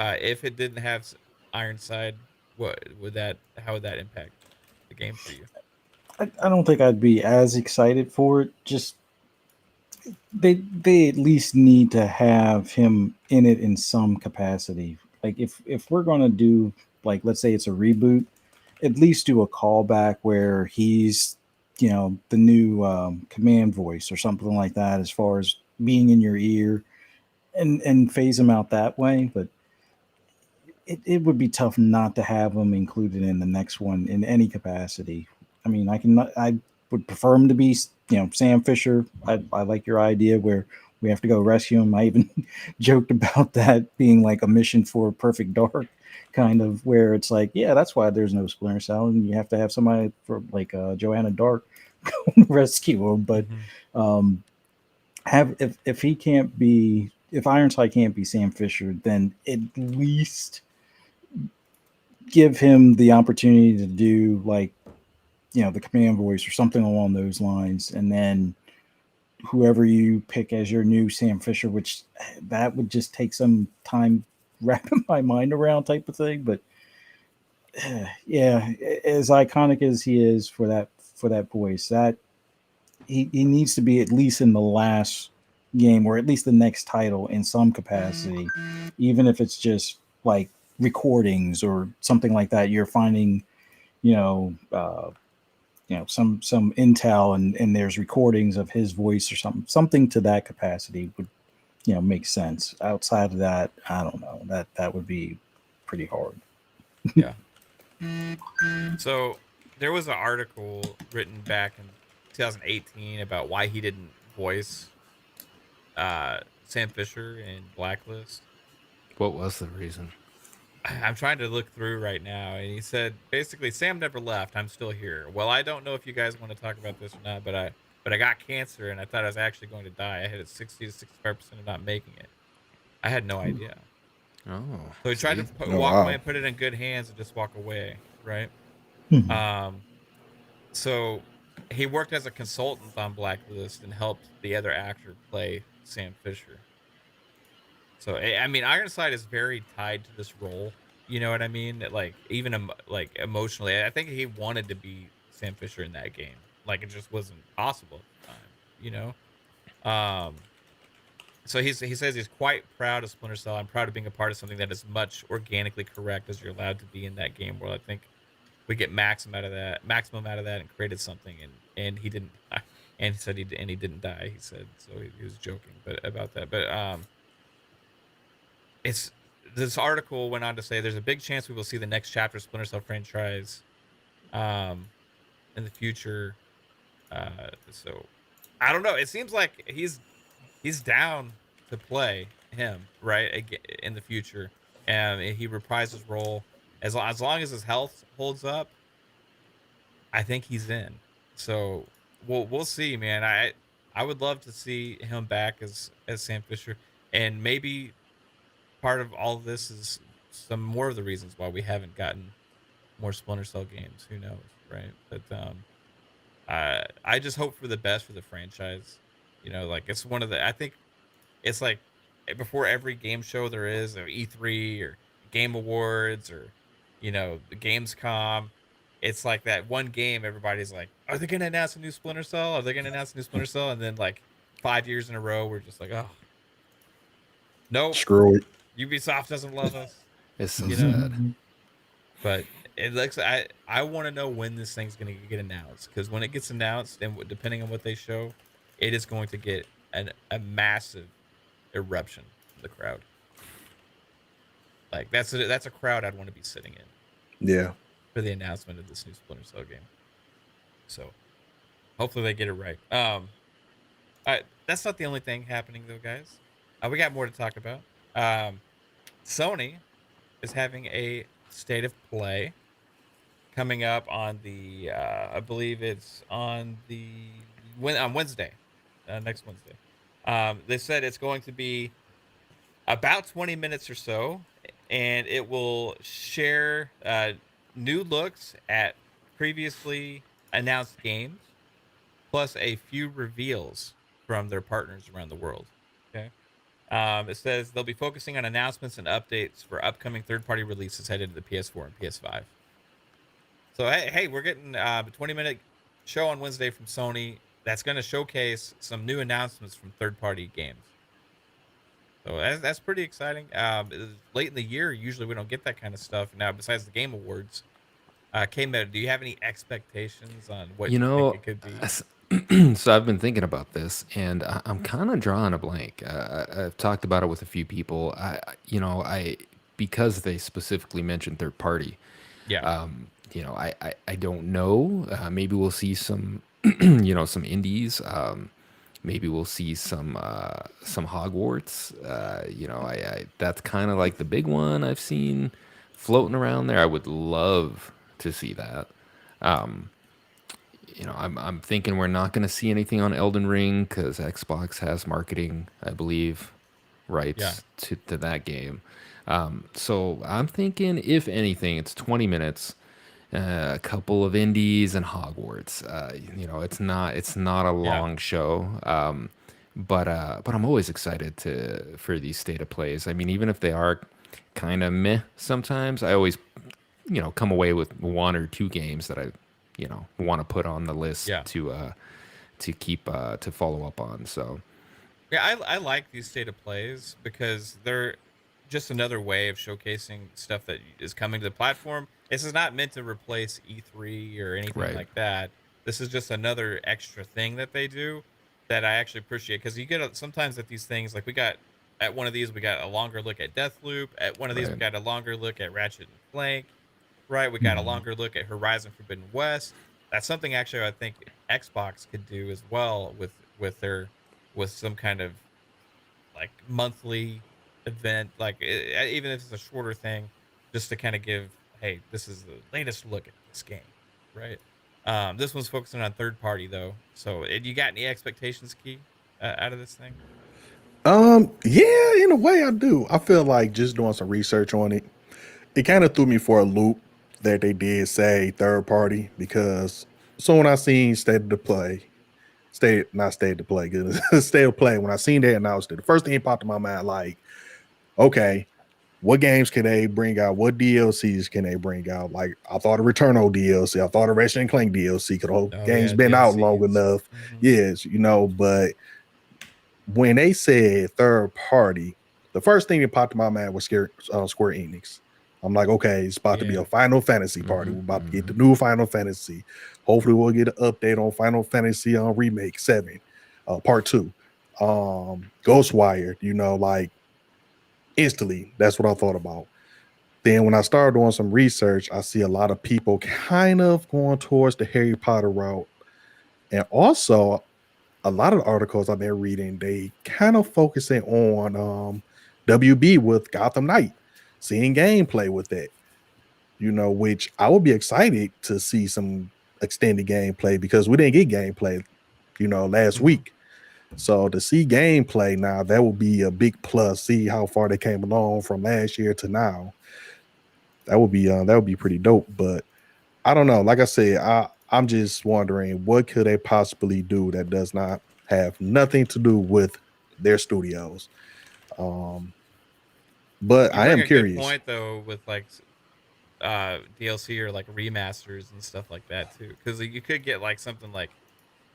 if it didn't have Ironside, how would that impact the game for you? I don't think I'd be as excited for it. Just they at least need to have him in it in some capacity. Like, if we're gonna do, like, let's say it's a reboot, at least do a callback where he's the new command voice or something like that, as far as being in your ear and phase them out that way. But it would be tough not to have them included in the next one in any capacity. I mean, I would prefer him to be, Sam Fisher. I like your idea where we have to go rescue him. I even joked about that being like a mission for Perfect Dark, kind of, where it's like, yeah, that's why there's no Splinter Cell, and you have to have somebody for like Joanna Dark rescue him. But if he can't be, if Ironside can't be Sam Fisher, then at least give him the opportunity to do like, the command voice or something along those lines, and then whoever you pick as your new Sam Fisher, which that would just take some time wrapping my mind around, type of thing. But yeah, as iconic as he is for that voice, that he needs to be at least in the last game, or at least the next title in some capacity, even if it's just like recordings or something like that. You're finding, some intel and there's recordings of his voice or something to that capacity would, make sense. Outside of that, I don't know, that would be pretty hard. Yeah. So there was an article written back in 2018 about why he didn't voice Sam Fisher in Blacklist. What was the reason? I'm trying to look through right now, and he said basically, Sam never left. I'm still here. Well, I don't know if you guys want to talk about this or not, but I got cancer, and I thought I was actually going to die. I had a 60 to 65% of not making it. I had no idea. Oh, So he tried to walk away and put it in good hands and just walk away, right? So he worked as a consultant on Blacklist and helped the other actor play Sam Fisher. So I mean, Ironside is very tied to this role. You know what I mean? Like even like emotionally, I think he wanted to be Sam Fisher in that game. Like it just wasn't possible at the time. You know. So he says he's quite proud of Splinter Cell. I'm proud of being a part of something that is much organically correct as you're allowed to be in that game world. I think we get maximum out of that, and created something. And he didn't die. And he said he didn't die. He said so. He was joking, about that. But this article went on to say there's a big chance we will see the next chapter of Splinter Cell franchise in the future. So I don't know. It seems like he's down to play him right in the future, and he reprised his role as long as his health holds up. I think he's in. So we'll see, man. I would love to see him back as Sam Fisher, and maybe part of all of this is some more of the reasons why we haven't gotten more Splinter Cell games. Who knows, right? But I just hope for the best for the franchise. Like it's one of the. I think it's like before every game show there is, or E3 or Game Awards or the Gamescom. It's like that one game. Everybody's like, "Are they gonna announce a new Splinter Cell? Are they gonna announce a new Splinter Cell?" And then like 5 years in a row, we're just like, "Oh, nope." Screw it. Ubisoft doesn't love us. It's so sad. But it looks. I want to know when this thing's going to get announced, because when it gets announced, and depending on what they show, it is going to get a massive eruption from the crowd. Like that's a crowd I'd want to be sitting in. Yeah. For the announcement of this new Splinter Cell game. So hopefully they get it right. That's not the only thing happening though, guys. We got more to talk about. Sony is having a state of play coming up on the I believe it's on Wednesday, next Wednesday. They said it's going to be about 20 minutes or so, and it will share new looks at previously announced games, plus a few reveals from their partners around the world. Okay. It says they'll be focusing on announcements and updates for upcoming third-party releases headed to the PS4 and PS5. So hey, we're getting a 20-minute show on Wednesday from Sony that's going to showcase some new announcements from third-party games. So that's pretty exciting. Late in the year, usually we don't get that kind of stuff. Now, besides the Game Awards, K-Med, do you have any expectations on what you think it could be? So I've been thinking about this, and I'm kind of drawing a blank. I've talked about it with a few people. I because they specifically mentioned third party. Yeah. I don't know. Maybe we'll see some, some indies. Maybe we'll see some Hogwarts. That's kind of like the big one I've seen floating around there. I would love to see that. I'm thinking we're not going to see anything on Elden Ring because Xbox has marketing, I believe, Yeah. rights to that game. So I'm thinking, if anything, it's 20 minutes, a couple of indies and Hogwarts. It's not a Yeah. long show. But I'm always excited for these state of plays. I mean, even if they are kind of meh sometimes, I always come away with one or two games that I want to put on the list Yeah. to keep to follow up on. So Yeah, I like these state of plays because they're just another way of showcasing stuff that is coming to the platform. This is not meant to replace E3 or anything right. like that. This is just another extra thing that they do that I actually appreciate because you get sometimes at these things like we got at one of these we got a longer look at Deathloop. At one of these we Right. got a longer look at Ratchet and Clank. Right, we got a Mhm. longer look at Horizon Forbidden West. That's something actually I think Xbox could do as well with some kind of like monthly event, like even if it's a shorter thing, just to kind of give, hey, this is the latest look at this game, right? This one's focusing on third party though. So, you got any expectations, Key, out of this thing? Yeah, in a way I do. I feel like just doing some research on it, it kind of threw me for a loop that they did say third party because so when I seen State of Play, State to Play, good State of Play, when I seen that announced it, the first thing that popped in my mind, like, okay, what games can they bring out? What DLCs can they bring out? Like, I thought of Returnal DLC, I thought of Ratchet and Clank DLC, because the whole Oh game's yeah, been out long DLCs. enough. Hmm. Yes, but when they said third party, the first thing that popped in my mind was Square Enix. I'm like, okay, it's about to be Yeah, a Final Fantasy party. Hmm. We're about to get the Hmm. new Final Fantasy. Hopefully, we'll get an update on Final Fantasy on Remake 7, Part 2. Ghostwire, like instantly, that's what I thought about. Then when I started doing some research, I see a lot of people kind of going towards the Harry Potter route. And also a lot of the articles I've been reading, they kind of focusing on WB with Gotham Knight, seeing gameplay with that, which I would be excited to see some extended gameplay because we didn't get gameplay, last hmm, week. So to see gameplay now, that would be a big plus. See how far they came along from last year to now. That would be pretty dope. But I don't know. Like I said, I'm just wondering what could they possibly do that does not have nothing to do with their studios. Um, but you I bring am a good curious. point though with like DLC or like remasters and stuff like that too, because you could get like something like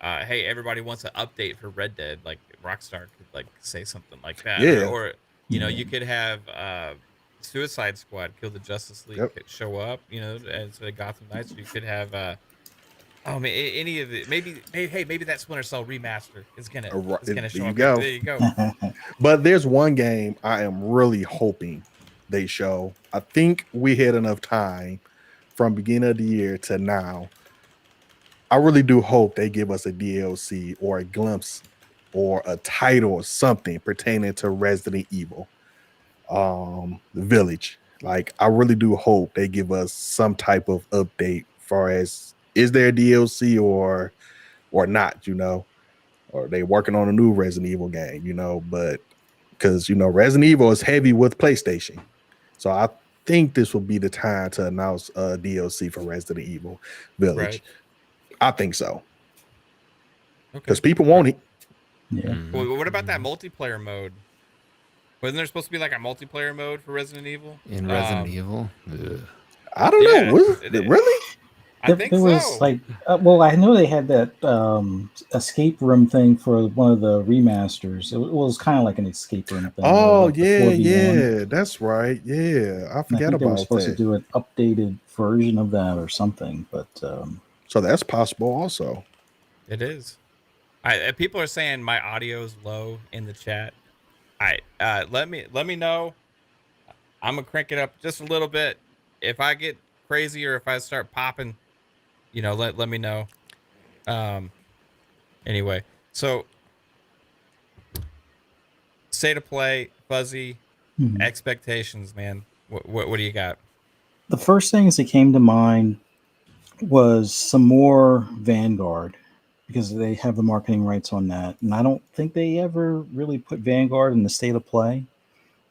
hey, everybody wants an update for Red Dead, like Rockstar could like say something like that, or Yeah. or Yeah. you could have Suicide Squad, Kill the Justice League Yep. could show up, as the Gotham Knights. You could have oh man, any of it. Maybe that Splinter Cell remaster is gonna There show you up here. go. There you go. But there's one game I am really hoping they show. I think we had enough time from beginning of the year to now. I really do hope they give us a DLC or a glimpse or a title or something pertaining to Resident Evil the village. Like, I really do hope they give us some type of update far as is there a DLC or not, or they working on a new Resident Evil game, but because Resident Evil is heavy with PlayStation. So I think this will be the time to announce a DLC for Resident Evil Right. Village. I think so. Because Okay. people All right. want it. Yeah. Hmm. Well, what about that Hmm. multiplayer mode? Wasn't there supposed to be like a multiplayer mode for Resident Evil? In Resident Evil. Ugh. I don't know. Yeah, Was it really? I think There was so. like, well, I know they had that escape room thing for one of the remasters. It was kind of like an escape room thing where Oh like the yeah, 4v1. yeah. That's right. Yeah. I And I forget think they were about supposed to that. do an updated version of that or something. But So that's possible also. It is. People are saying my audio is low in the chat. Let me know. I'm gonna crank it up just a little bit. If I get crazy or if I start popping, let me know. Um, anyway, so state of play, fuzzy Mhm. expectations, man. What do you got? The first things that came to mind was some more Vanguard because they have the marketing rights on that. And I don't think they ever really put Vanguard in the state of play.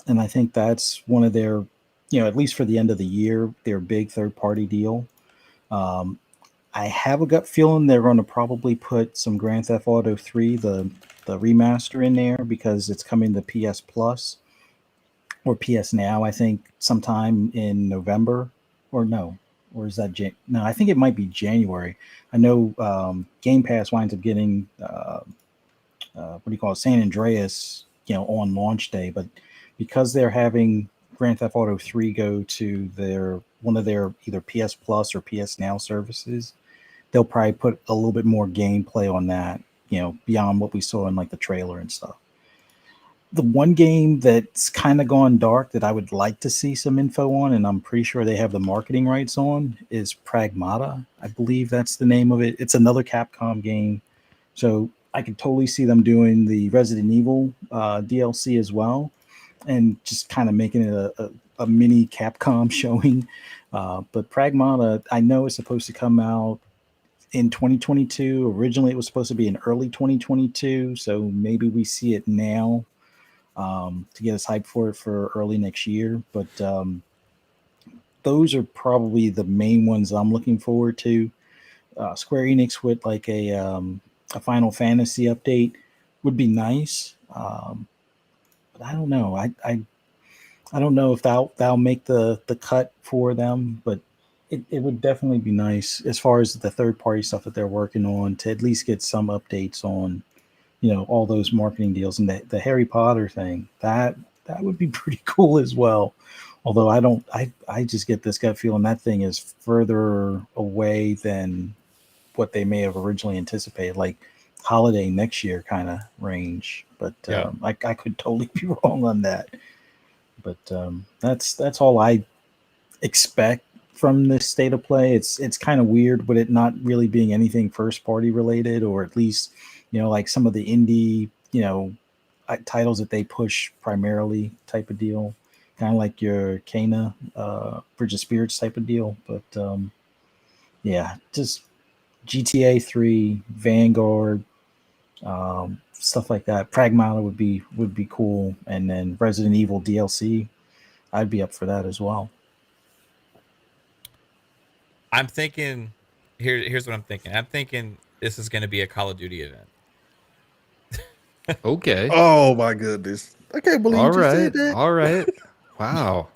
And I think that's one of their, at least for the end of the year, their big third party deal. Um, I have a gut feeling they're going to probably put some Grand Theft Auto 3, the remaster, in there because it's coming to PS Plus or PS Now, I think, sometime in November. Or no, or is that no? I think it might be January. I know Game Pass winds up getting what do you call it, San Andreas, on launch day, but because they're having Grand Theft Auto 3 go to their one of their either PS Plus or PS Now services, they'll probably put a little bit more gameplay on that, beyond what we saw in like the trailer and stuff. The one game that's kind of gone dark that I would like to see some info on, and I'm pretty sure they have the marketing rights on, is Pragmata. I believe that's the name of it. It's another Capcom game. So I could totally see them doing the Resident Evil DLC as well, and just kind of making it a mini Capcom showing. But Pragmata, I know it's supposed to come out in 2022. Originally, it was supposed to be in early 2022. So maybe we see it now to get us hyped for it for early next year. But those are probably the main ones I'm looking forward to. Square Enix with like a Final Fantasy update would be nice. But I don't know. I don't know if that'll make the cut for them, but it would definitely be nice as far as the third party stuff that they're working on to at least get some updates on, all those marketing deals. And the Harry Potter thing, that would be pretty cool as well. Although I just get this gut feeling that thing is further away than what they may have originally anticipated, like holiday next year kind of range. But Yeah. I could totally be wrong on that. But that's all I expect from this state of play. It's kind of weird with it not really being anything first party related, or at least like some of the indie titles that they push primarily type of deal, kind of like your Kana Bridge of Spirits type of deal. But yeah, just GTA 3, Vanguard, stuff like that. Pragmata would be cool, and then Resident Evil DLC, I'd be up for that as well. I'm thinking. Here's what I'm thinking. I'm thinking this is going to be a Call of Duty event. Okay. Oh my goodness. I can't believe you All just said right. that. All right. Wow.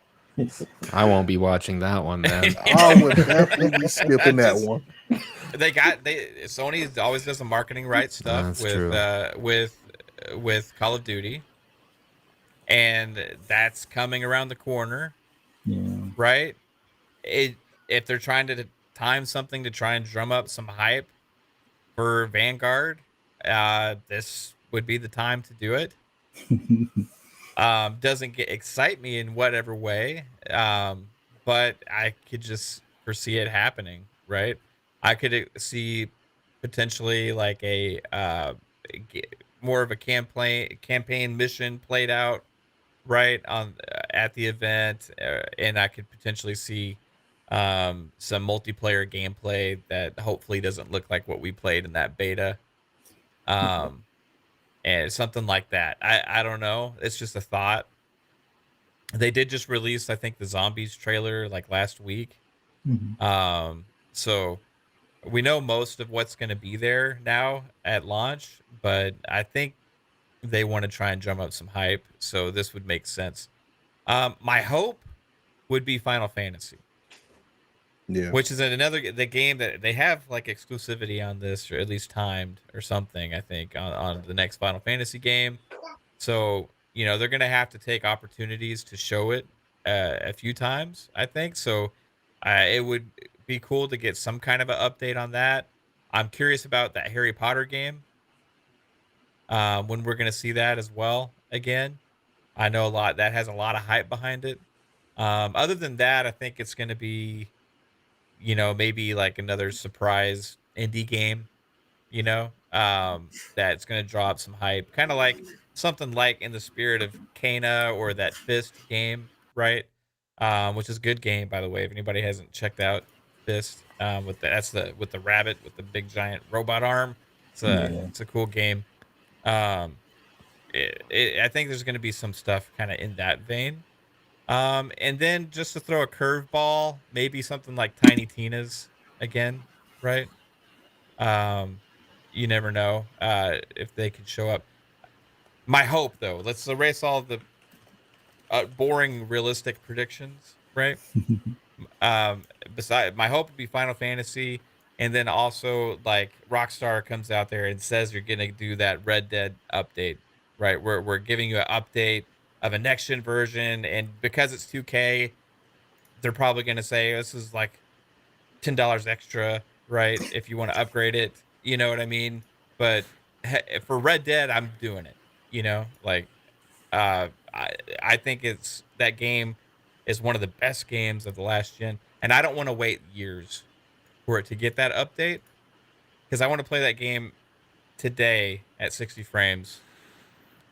I won't be watching that one then. I would definitely be skipping that Just- one. Sony always does the marketing right stuff That's true. with Call of Duty, and that's coming around the corner, Yeah. right? It If they're trying to time something to try and drum up some hype for Vanguard, this would be the time to do it. Doesn't excite me in whatever way, but I could just foresee it happening, right? I could see potentially like g- more of a campaign mission played out right on at the event, and I could potentially see some multiplayer gameplay that hopefully doesn't look like what we played in that beta. Um, and something like that. I don't know. It's just a thought. They did just release, I think, the zombies trailer like last week. Mhm. So we know most of what's going to be there now at launch, but I think they want to try and drum up some hype. So this would make sense. My hope would be Final Fantasy, Yeah. which is the game that they have like exclusivity on this, or at least timed or something. I think on the next Final Fantasy game. So, they're going to have to take opportunities to show it a few times, I think. So, it would be cool to get some kind of an update on that. I'm curious about that Harry Potter game. when we're gonna see that as well again. I know a lot that has a lot of hype behind it. Other than that, I think it's gonna be, maybe like another surprise indie game, that's gonna draw up some hype, kind of like something like in the spirit of Kana or that Fist game, right? Which is a good game, by the way. If anybody hasn't checked out Fist, that's the with the rabbit with the big giant robot arm. Yeah. It's a cool game. Um, I think there's gonna be some stuff kind of in that vein. And then just to throw a curveball, maybe something like Tiny Tina's again, right? Um, you never know if they can show up. My hope, though, let's erase all the boring, realistic predictions, right? Beside, my hope would be Final Fantasy, and then also like Rockstar comes out there and says you're gonna do that Red Dead update, right? We're giving you an update of a next gen version, and because it's 2K, they're probably gonna say this is like $10 extra, right? If you want to upgrade it, you know what I mean? But for Red Dead, I'm doing it. Like I think it's that game is one of the best games of the last gen, and I don't want to wait years for it to get that update because I want to play that game today at 60 frames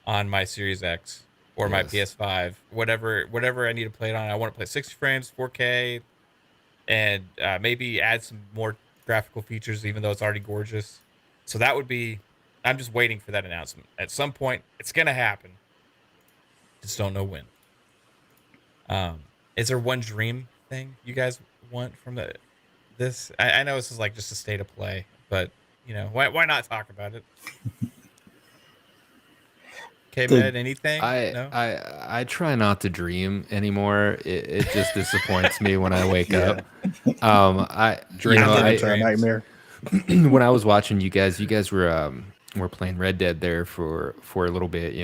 on my Series X or my Yes. PS5, whatever I need to play it on. I want to play 60 frames, 4K, and maybe add some more graphical features, even though it's already gorgeous. So that would be. I'm just waiting for that announcement. At some point, it's gonna happen. Just don't know when. Is there one dream thing you guys want from this? I know this is like just a state of play, but why not talk about it? K-Med, anything? I, No. I try not to dream anymore. It just disappoints me when I wake up. I Dream I into a dreams. nightmare. when I was watching you guys were playing Red Dead there for a little bit,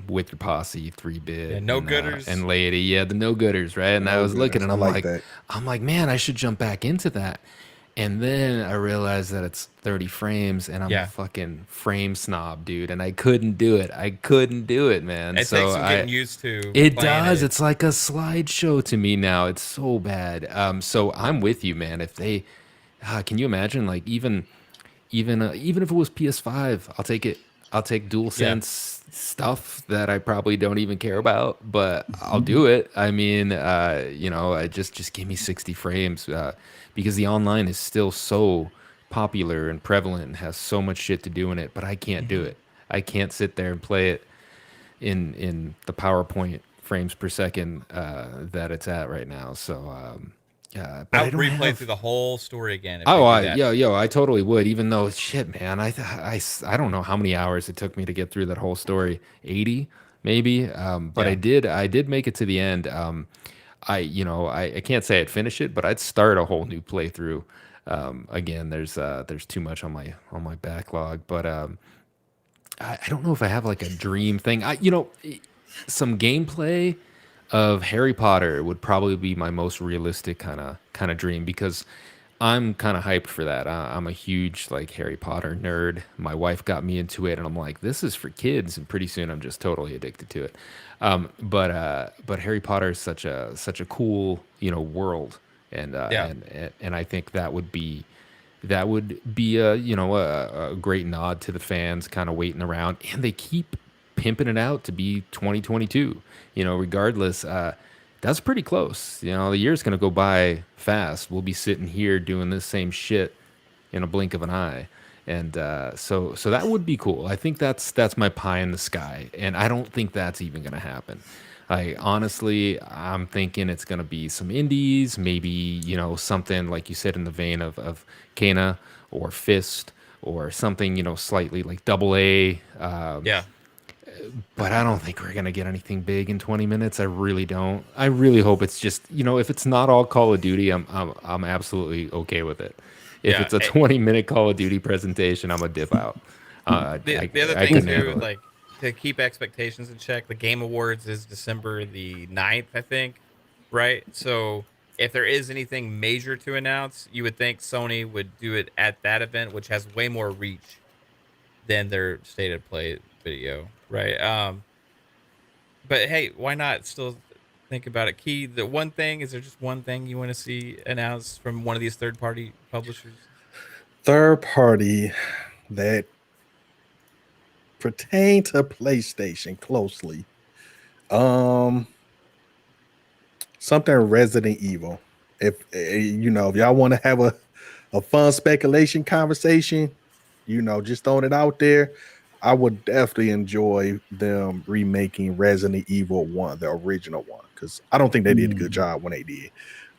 with your posse, 3-bit, Yeah, no gooders. and Lady, yeah, the no gooders, right? And I No was looking, gooders. and I like that. I'm like, man, I should jump back into that. And then I realized that it's 30 frames, and I'm a Yeah. fucking frame snob, dude, and I couldn't do it. I couldn't do it, man. It So takes some getting used to. it playing does. it. It's like a slideshow to me now. It's so bad. So I'm with you, man. If they, can you imagine, like even if it was PS5, I'll take it. I'll take DualSense stuff that I probably don't even care about, but I'll do it. I mean, I just give me 60 frames, because the online is still so popular and prevalent and has so much shit to do in it, but I can't do it. I can't sit there and play it in the PowerPoint frames per second that it's at right now. So but I I would don't replay have. through the whole story again if Oh, they do that. I totally would. Even though shit, man, I don't know how many hours it took me to get through that whole story. 80 maybe. But Yeah. I did make it to the end. I can't say I'd finish it, but I'd start a whole new playthrough. Again, there's too much on my backlog, but I don't know if I have like a dream thing. Some gameplay of Harry Potter would probably be my most realistic kind of dream, because I'm kind of hyped for that. I'm a huge like Harry Potter nerd. My wife got me into it, and I'm like, this is for kids, and pretty soon I'm just totally addicted to it. But Harry Potter is such a cool world, and Yeah. and I think that would be a great nod to the fans kind of waiting around, and they keep pimping it out to be 2022. Regardless, that's pretty close. The year's gonna go by fast. We'll be sitting here doing this same shit in a blink of an eye, and so that would be cool. I think that's my pie in the sky, and I don't think that's even gonna happen. I'm thinking it's gonna be some indies, maybe something like you said in the vein of Kana or Fist, or something slightly like Double A. Yeah. But I don't think we're gonna get anything big in 20 minutes. I really don't. I really hope it's just if it's not all Call of Duty, I'm absolutely okay with it. If Yeah. it's a 20-minute Call of Duty presentation, I'm a dip out. The other I thing couldn't too, handle it. like to keep expectations in check, the Game Awards is December the 9th, I think. Right? So if there is anything major to announce, you would think Sony would do it at that event, which has way more reach than their state of play video, right? But hey, why not still think about it? Key, the one thing, is there just one thing you want to see announced from one of these third party publishers? Third party that pertain to PlayStation closely. Um, Something Resident Evil. If if y'all want to have a fun speculation conversation, just throwing it out there. I would definitely enjoy them remaking Resident Evil 1, the original one, because I don't think they did a good job when they did,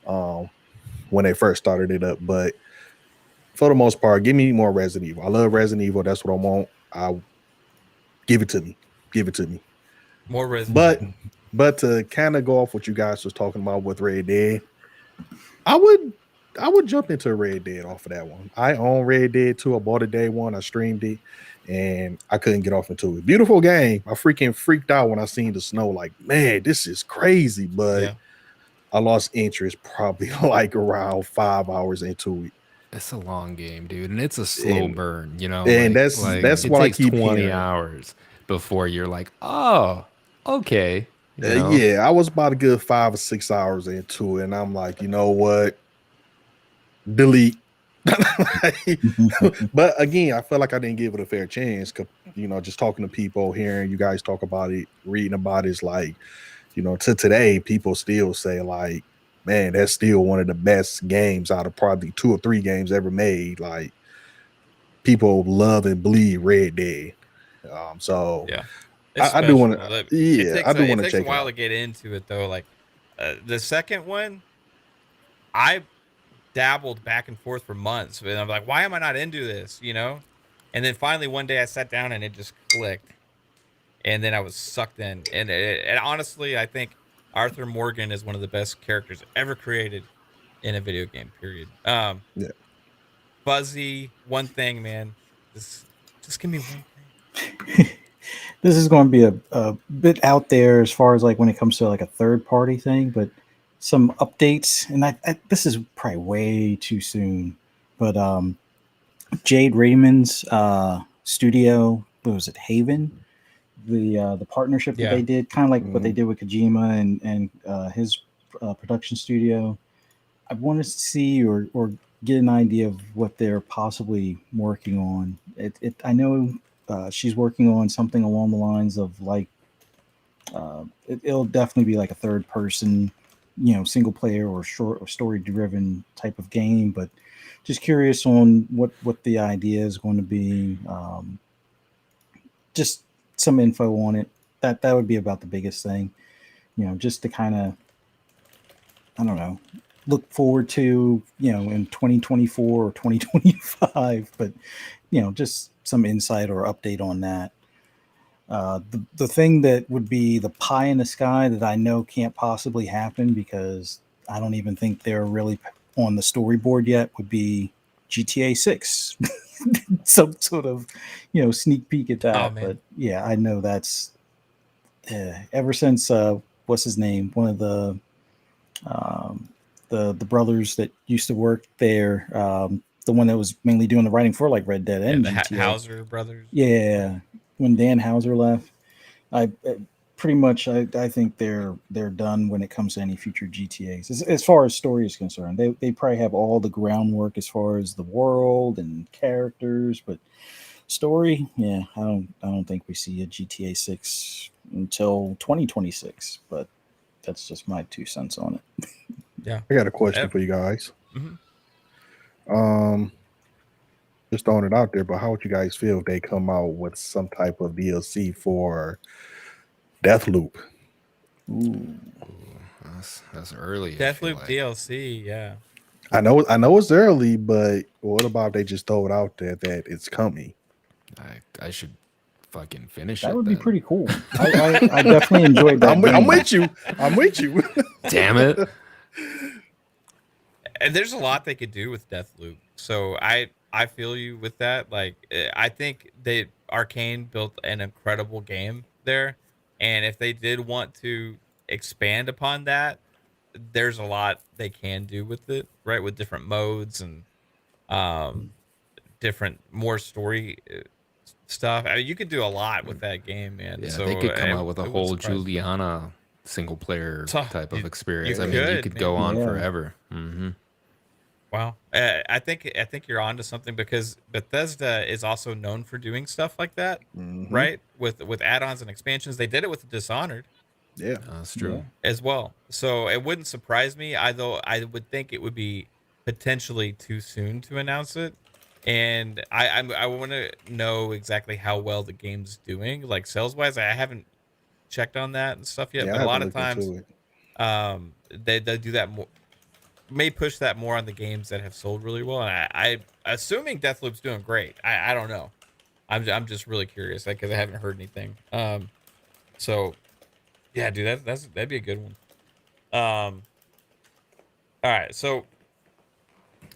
when they first started it up. But for the most part, give me more Resident Evil. I love Resident Evil. That's what I want. I'll give it to me. Give it to me. More Resident. But to kind of go off what you guys was talking about with Red Dead, I would jump into Red Dead off of that one. I own Red Dead 2. I bought it day one. I streamed it, and I couldn't get off into it. Beautiful game. I freaking freaked out when I seen the snow. Like, man, this is crazy. But Yeah. I lost interest probably like around 5 hours into it. It's a long game, dude, and it's a slow burn. And that's it what I takes keep 20 hearing. hours before you're like, oh, okay. Yeah, I was about a good 5 or 6 hours into it, and I'm like, you know what? Delete. But again, I felt like I didn't give it a fair chance. Just talking to people, hearing you guys talk about it, reading about it, it's like, to today, people still say like, man, that's still one of the best games out of probably 2 or 3 games ever made. Like, people love and bleed Red Dead. So Yeah. I do want to. I do want to It takes check a while out. to get into it though. Like the second one, I dabbled back and forth for months, and I'm like, why am I not into this? And then finally one day I sat down and it just clicked, and then I was sucked in. And honestly, I think Arthur Morgan is one of the best characters ever created in a video game. Period. Yeah. Fuzzy, one thing, man. Just give me one thing. This is going to be a bit out there as far as like when it comes to like a third party thing, but some updates, and this is probably way too soon, but Jade Raymond's studio, what was it, Haven, the partnership that they did, kind of like what they did with Kojima and his production studio. I wanted to see or get an idea of what they're possibly working on. I know she's working on something along the lines of like it'll definitely be like a third person, single player or short or story driven type of game. But just curious on what the idea is going to be. Just some info on it. That would be about the biggest thing. Just to kind of, I don't know, look forward to, in 2024 or 2025, but just some insight or update on that. The thing that would be the pie in the sky that I know can't possibly happen because I don't even think they're really on the storyboard yet would be GTA 6. Some sort of, sneak peek at that. Oh, man. But yeah, I know that's ever since what's his name? One of the brothers that used to work there, the one that was mainly doing the writing for like Red Dead and the GTA. Hauser brothers. Yeah, when Dan Hauser left, I pretty much I think they're done when it comes to any future GTAs. As far as story is concerned, they probably have all the groundwork as far as the world and characters, but story, yeah, I don't think we see a GTA 6 until 2026. But that's just my 2 cents on it. Yeah, I got a question for you guys. Mm-hmm. Just throwing it out there, but how would you guys feel if they come out with some type of DLC for Deathloop? Ooh. That's early. Deathloop DLC, yeah. I know it's early, but what about if they just throw it out there that it's coming? I should fucking finish it. That would be pretty cool. I definitely enjoyed that. I'm with you. I'm with you. Damn it. And there's a lot they could do with Deathloop. So I feel you with that. Like, I think Arcane built an incredible game there, and if they did want to expand upon that, there's a lot they can do with it, right? With different modes and different more story stuff. I mean, you could do a lot with that game, man. Yeah, So they could come out with a it wouldn't whole surprise me. Juliana single player So, type of you experience. I mean, you could, could go man. on Yeah. forever. Wow. I think you're onto something because Bethesda is also known for doing stuff like that, Mm-hmm. right? With add-ons and expansions. They did it with Dishonored Yeah. That's true. as well. So it wouldn't surprise me. Although I would think it would be potentially too soon to announce it. And I want to know exactly how well the game's doing, like sales wise. I haven't checked on that and stuff yet, Yeah, I but a haven't lot of looked times into it. they do that more, may push that more on the games that have sold really well. And I assuming Deathloop's doing great. I don't know. I'm just really curious, like, because I haven't heard anything. So yeah, dude, that'd be a good one. All right, so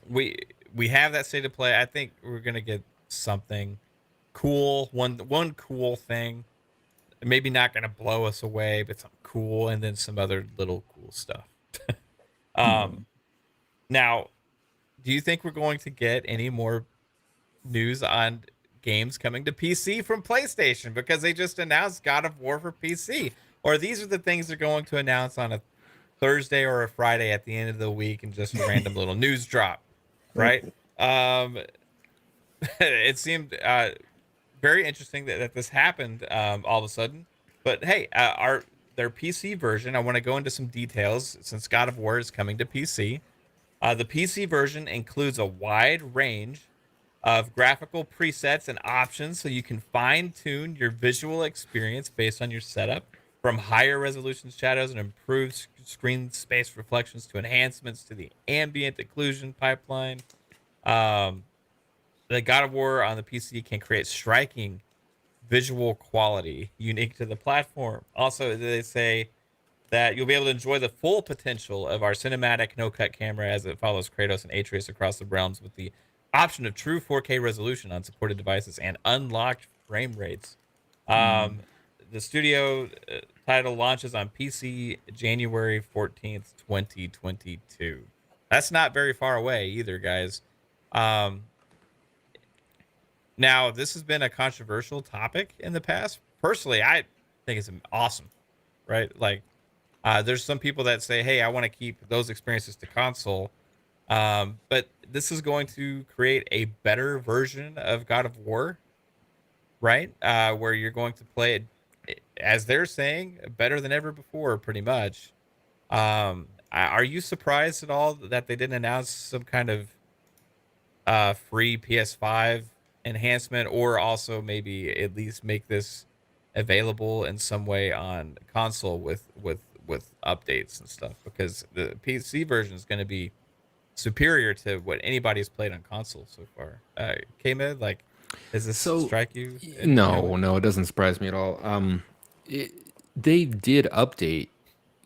we have that state of play. I think we're gonna get something cool. One cool thing. Maybe not gonna blow us away, but something cool, and then some other little cool stuff. Now, do you think we're going to get any more news on games coming to PC from PlayStation? Because they just announced God of War for PC. Or these are the things they're going to announce on a Thursday or a Friday at the end of the week and just a random little news drop, right? It seemed very interesting that this happened all of a sudden. But hey, their PC version, I want to go into some details since God of War is coming to PC. The PC version includes a wide range of graphical presets and options so you can fine-tune your visual experience based on your setup, from higher resolution shadows and improved screen space reflections to enhancements to the ambient occlusion pipeline. The God of War on the PC can create striking visual quality unique to the platform. Also, they say that you'll be able to enjoy the full potential of our cinematic no-cut camera as it follows Kratos and Atreus across the realms with the option of true 4K resolution on supported devices and unlocked frame rates. The studio title launches on PC January 14th, 2022. That's not very far away either, guys. Now, this has been a controversial topic in the past. Personally, I think it's awesome, right? Like, there's some people that say, hey, I want to keep those experiences to console. But this is going to create a better version of God of War, right? Where you're going to play it, as they're saying, better than ever before, pretty much. Are you surprised at all that they didn't announce some kind of free PS5 enhancement, or also maybe at least make this available in some way on console with updates and stuff? Because the PC version is going to be superior to what anybody's played on console so far. KhAoThEory, like, does this strike you? No, it doesn't surprise me at all. They did update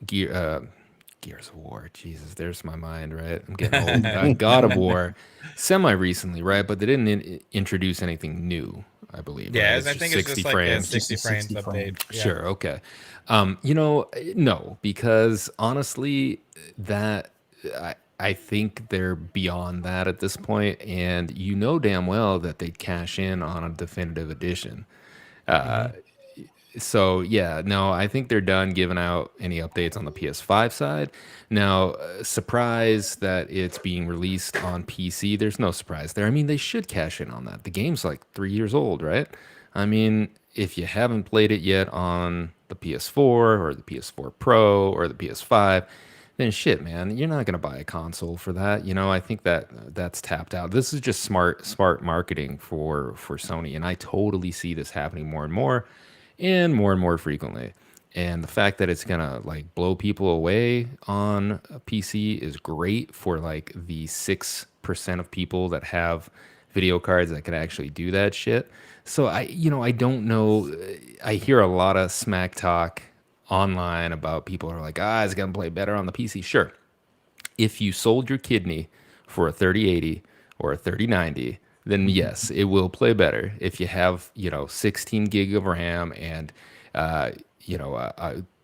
Gears of War. Jesus, there's my mind, right? I'm getting old. God of War, semi recently, right? But they didn't introduce anything new, I believe. Yeah, right? I think it's just like a 60 frames update. Yeah. Sure, okay. No, because honestly, that I think they're beyond that at this point, and you know damn well that they'd cash in on a definitive edition. So yeah, no, I think they're done giving out any updates on the PS5 side. Now, surprise that it's being released on PC. There's no surprise there. I mean, they should cash in on that. The game's like 3 years old, right? I mean, if you haven't played it yet on the PS4 or the PS4 Pro or the PS5, then shit, man, you're not gonna buy a console for that. You know, I think that's tapped out. This is just smart marketing for Sony, and I totally see this happening more and more frequently. And the fact that it's gonna like blow people away on a PC is great for like the 6% of people that have video cards that can actually do that shit. So I don't know. I hear a lot of smack talk online about people who are like, it's gonna play better on the PC. Sure, if you sold your kidney for a 3080 or a 3090, then yes, it will play better. If you have 16 gig of RAM and a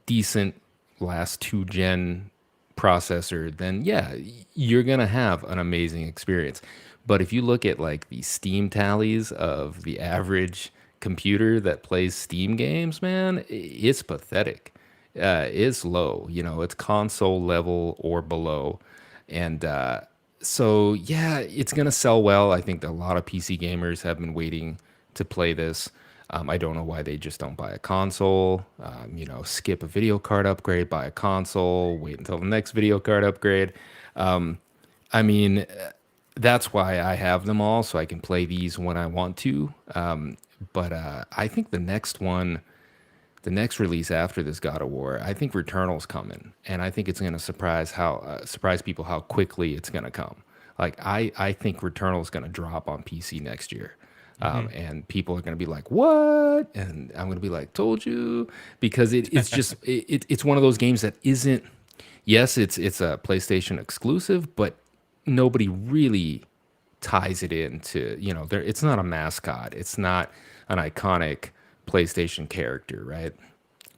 decent last 2-gen processor, then yeah, you're gonna have an amazing experience. But if you look at like the Steam tallies of the average computer that plays Steam games, man, it's pathetic. It's low, you know, it's console level or below. And so, yeah, it's going to sell well. I think a lot of PC gamers have been waiting to play this. I don't know why they just don't buy a console, you know, skip a video card upgrade, buy a console, wait until the next video card upgrade. I mean, that's why I have them all, so I can play these when I want to. But I think the next one, the next release after this God of War, I think Returnal's coming, and I think it's going to surprise people how quickly it's going to come. Like I think Returnal's going to drop on PC next year. And people are going to be like, "What?" And I'm going to be like, "Told you," because it's just it's one of those games that isn't. Yes, it's a PlayStation exclusive, but nobody really ties it into, you know, there. It's not a mascot. It's not an iconic PlayStation character, right?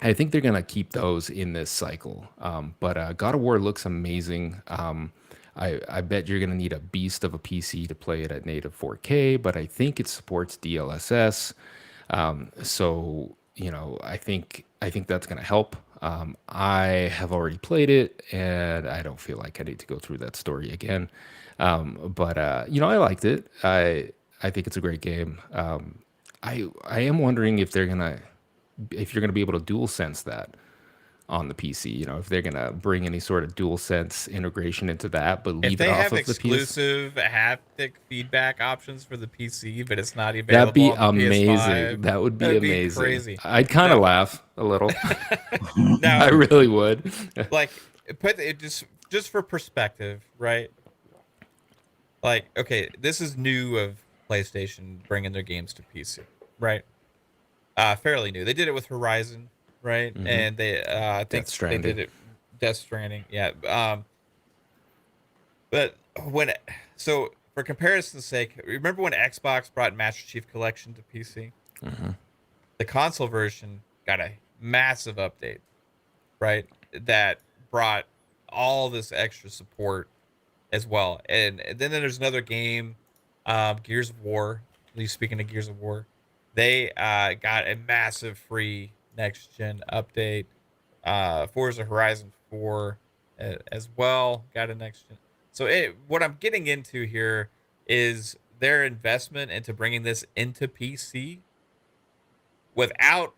I think they're gonna keep those in this cycle. But God of War looks amazing. I bet you're gonna need a beast of a PC to play it at native 4K, but I think it supports DLSS. So you know, I think that's gonna help. I have already played it, and I don't feel like I need to go through that story again. But you know, I liked it. I think it's a great game. I am wondering if you're gonna be able to dual sense that on the PC. You know, if they're gonna bring any sort of dual sense integration into that, but If leave they it off have of the PS. exclusive haptic feedback options for the PC, but it's not That'd be available on the amazing. PS5, That would be that'd be amazing. crazy. I'd kind of No. laugh a little. Now, I really would. like, put it just for perspective, right? Like, okay, this is new of PlayStation bringing their games to PC, right? Fairly new. They did it with Horizon, right? And they, I think Death Stranding. they did it. Death Stranding, yeah. But so for comparison's sake, remember when Xbox brought Master Chief Collection to PC? The console version got a massive update, right? That brought all this extra support as well. And then there's another game, Gears of War. At least speaking of Gears of War, they got a massive free next gen update. Forza Horizon 4 as well got a next gen. So what I'm getting into here is their investment into bringing this into PC without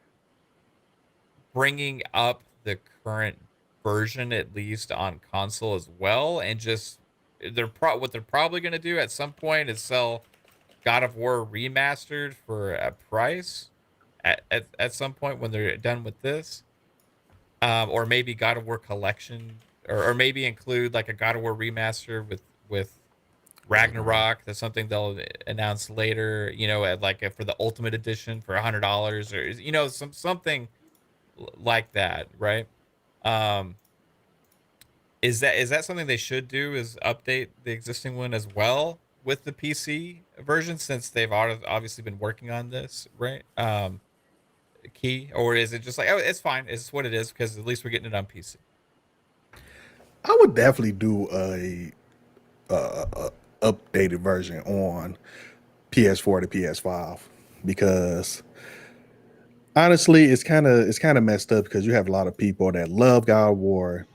bringing up the current version, at least on console as well, and just what they're probably going to do at some point is sell God of War remastered for a price at some point when they're done with this, or maybe God of War collection, or maybe include like a God of War remaster with Ragnarok. That's something they'll announce later, you know, for the Ultimate Edition for $100, or you know, something like that, right? Is that something they should do? Is update the existing one as well with the PC version, since they've obviously been working on this, right? Key, or is it just like, oh, it's fine, it's what it is, because at least we're getting it on PC? I would definitely do a updated version on PS4 to PS5, because honestly, it's kind of messed up, because you have a lot of people that love God of War,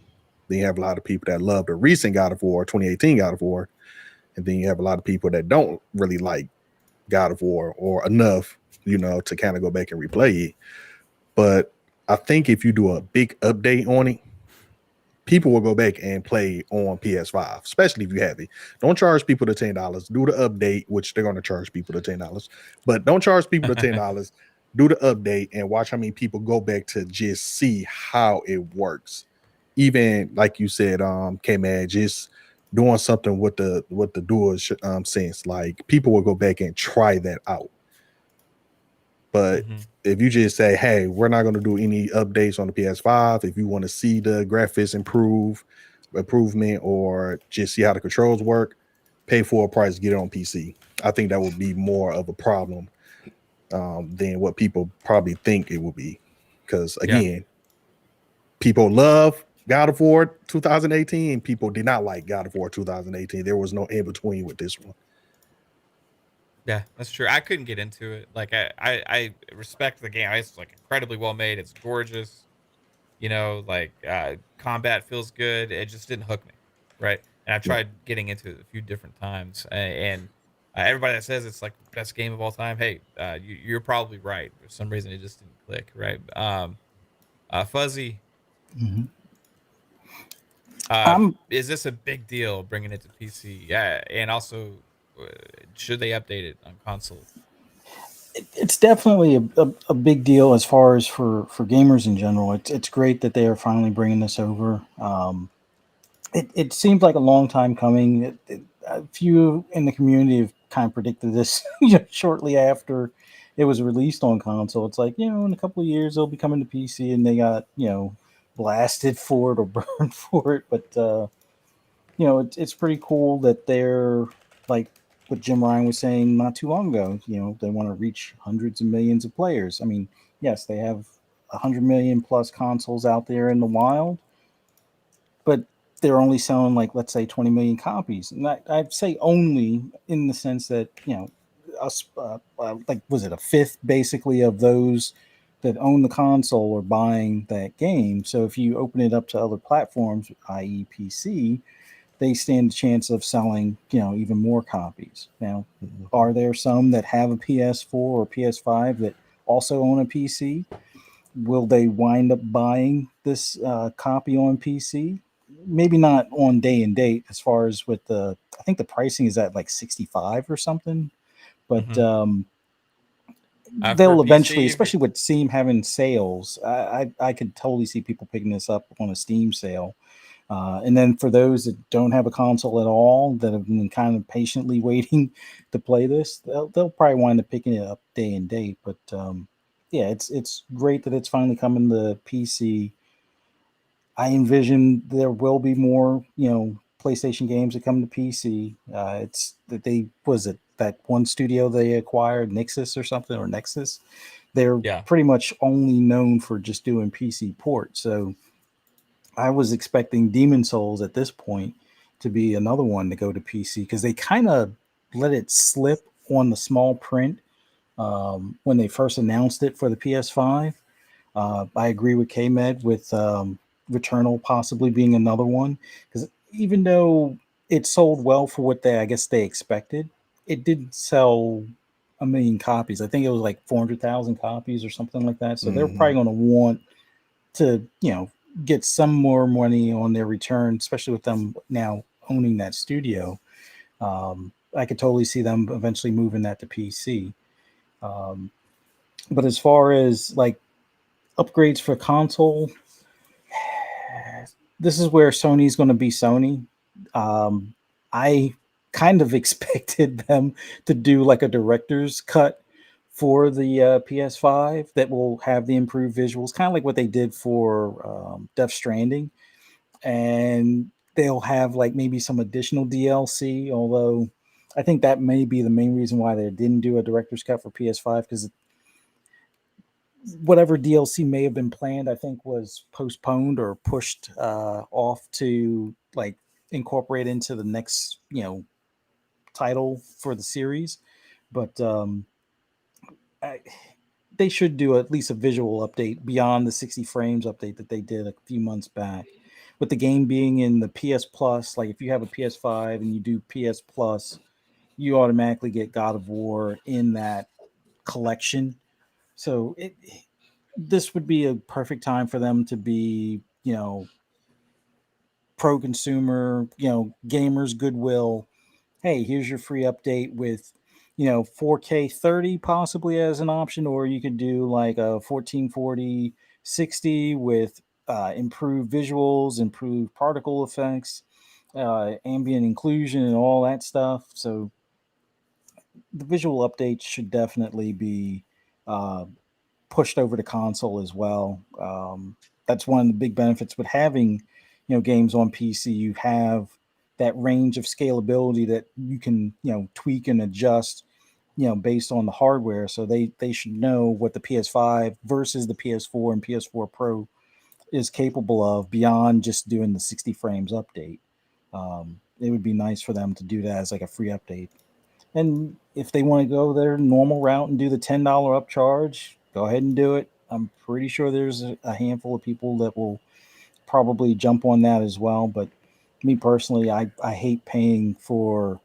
then you have a lot of people that love the recent God of War, 2018 God of War, and then you have a lot of people that don't really like God of War or enough, you know, to kind of go back and replay it. But I think if you do a big update on it, people will go back and play on PS5, especially if you have it. Don't charge people the $10. Do the update, which they're going to charge people the $10. But don't charge people the $10. Do the update and watch how many people go back to just see how it works. Even like you said, KhAoS, just doing something with the dual sense. Like, people will go back and try that out. But if you just say, hey, we're not going to do any updates on the PS5, if you want to see the graphics improvement, or just see how the controls work, pay full price, get it on PC. I think that would be more of a problem than what people probably think it will be. Because again, people love God of War 2018. People did not like God of War 2018. There was no in between with this one. Yeah, that's true. I couldn't get into it. Like I respect the game. It's like incredibly well made. It's gorgeous. You know, like combat feels good. It just didn't hook me, right? And I've Right. tried getting into it a few different times, and everybody that says it's like best game of all time, hey, you're probably right. For some reason, it just didn't click, right? Fuzzy, Mhm. uh, I'm is this a big deal bringing it to PC? Yeah, and also, uh, should they update it on console? it's definitely a big deal as far as for gamers in general. It's great that they are finally bringing this over. It seems like a long time coming. A few in the community have kind of predicted this shortly after it was released on console. It's like, in a couple of years they'll be coming to PC, and they got blasted for it or burned for it. But it's pretty cool that they're like what Jim Ryan was saying not too long ago. They want to reach hundreds of millions of players. I mean, yes, they have 100 million plus consoles out there in the wild, but they're only selling, like, let's say 20 million copies. And I'd say only in the sense that us like, was it a fifth basically of those that own the console are buying that game. So if you open it up to other platforms, i.e. PC, they stand a chance of selling, even more copies. Now, are there some that have a PS4 or PS5 that also own a PC? Will they wind up buying this copy on PC? Maybe not on day and date, as far as with I think the pricing is at like 65 or something, but Hmm. For they'll eventually, PC, if you're, especially with Steam having sales, I could totally see people picking this up on a Steam sale. And then for those that don't have a console at all, that have been kind of patiently waiting to play this, they'll probably wind up picking it up day and date. But yeah, it's great that it's finally coming to PC. I envision there will be more, PlayStation games that come to PC. It's that they was it that one studio they acquired, Nixus or something, or Nexus. They're yeah, pretty much only known for just doing PC ports. So I was expecting Demon Souls at this point to be another one to go to PC, because they kind of let it slip on the small print when they first announced it for the PS5. I agree with KMed with Returnal possibly being another one, because even though it sold well for what I guess they expected, it didn't sell a million copies. I think it was like 400,000 copies or something like that. So they're Hmm. probably going to want to get some more money on their return, especially with them now owning that studio. I could totally see them eventually moving that to PC. Um, but as far as like upgrades for console, this is where Sony's going to be Sony. Um, I kind of expected them to do like a director's cut for the PS5 that will have the improved visuals, kind of like what they did for Death Stranding, and they'll have like maybe some additional DLC. Although I think that may be the main reason why they didn't do a director's cut for PS5, because whatever DLC may have been planned, I think, was postponed or pushed off to like incorporate into the next, title for the series. But I, they should do at least a visual update beyond the 60 frames update that they did a few months back. With the game being in the PS Plus, like if you have a PS5 and you do PS Plus, you automatically get God of War in that collection. So this would be a perfect time for them to be, pro consumer, gamers goodwill. Hey, here's your free update with, 4K 30 possibly as an option, or you could do like a 1440 60 with improved visuals, improved particle effects, ambient inclusion, and all that stuff. So the visual updates should definitely be uh, pushed over to console as well. That's one of the big benefits with having, games on PC. You have that range of scalability that you can, tweak and adjust, based on the hardware. So they should know what the PS5 versus the PS4 and PS4 Pro is capable of beyond just doing the 60 frames update. It would be nice for them to do that as like a free update. And if they want to go their normal route and do the $10 upcharge, go ahead and do it. I'm pretty sure there's a handful of people that will probably jump on that as well. But me personally, I hate paying for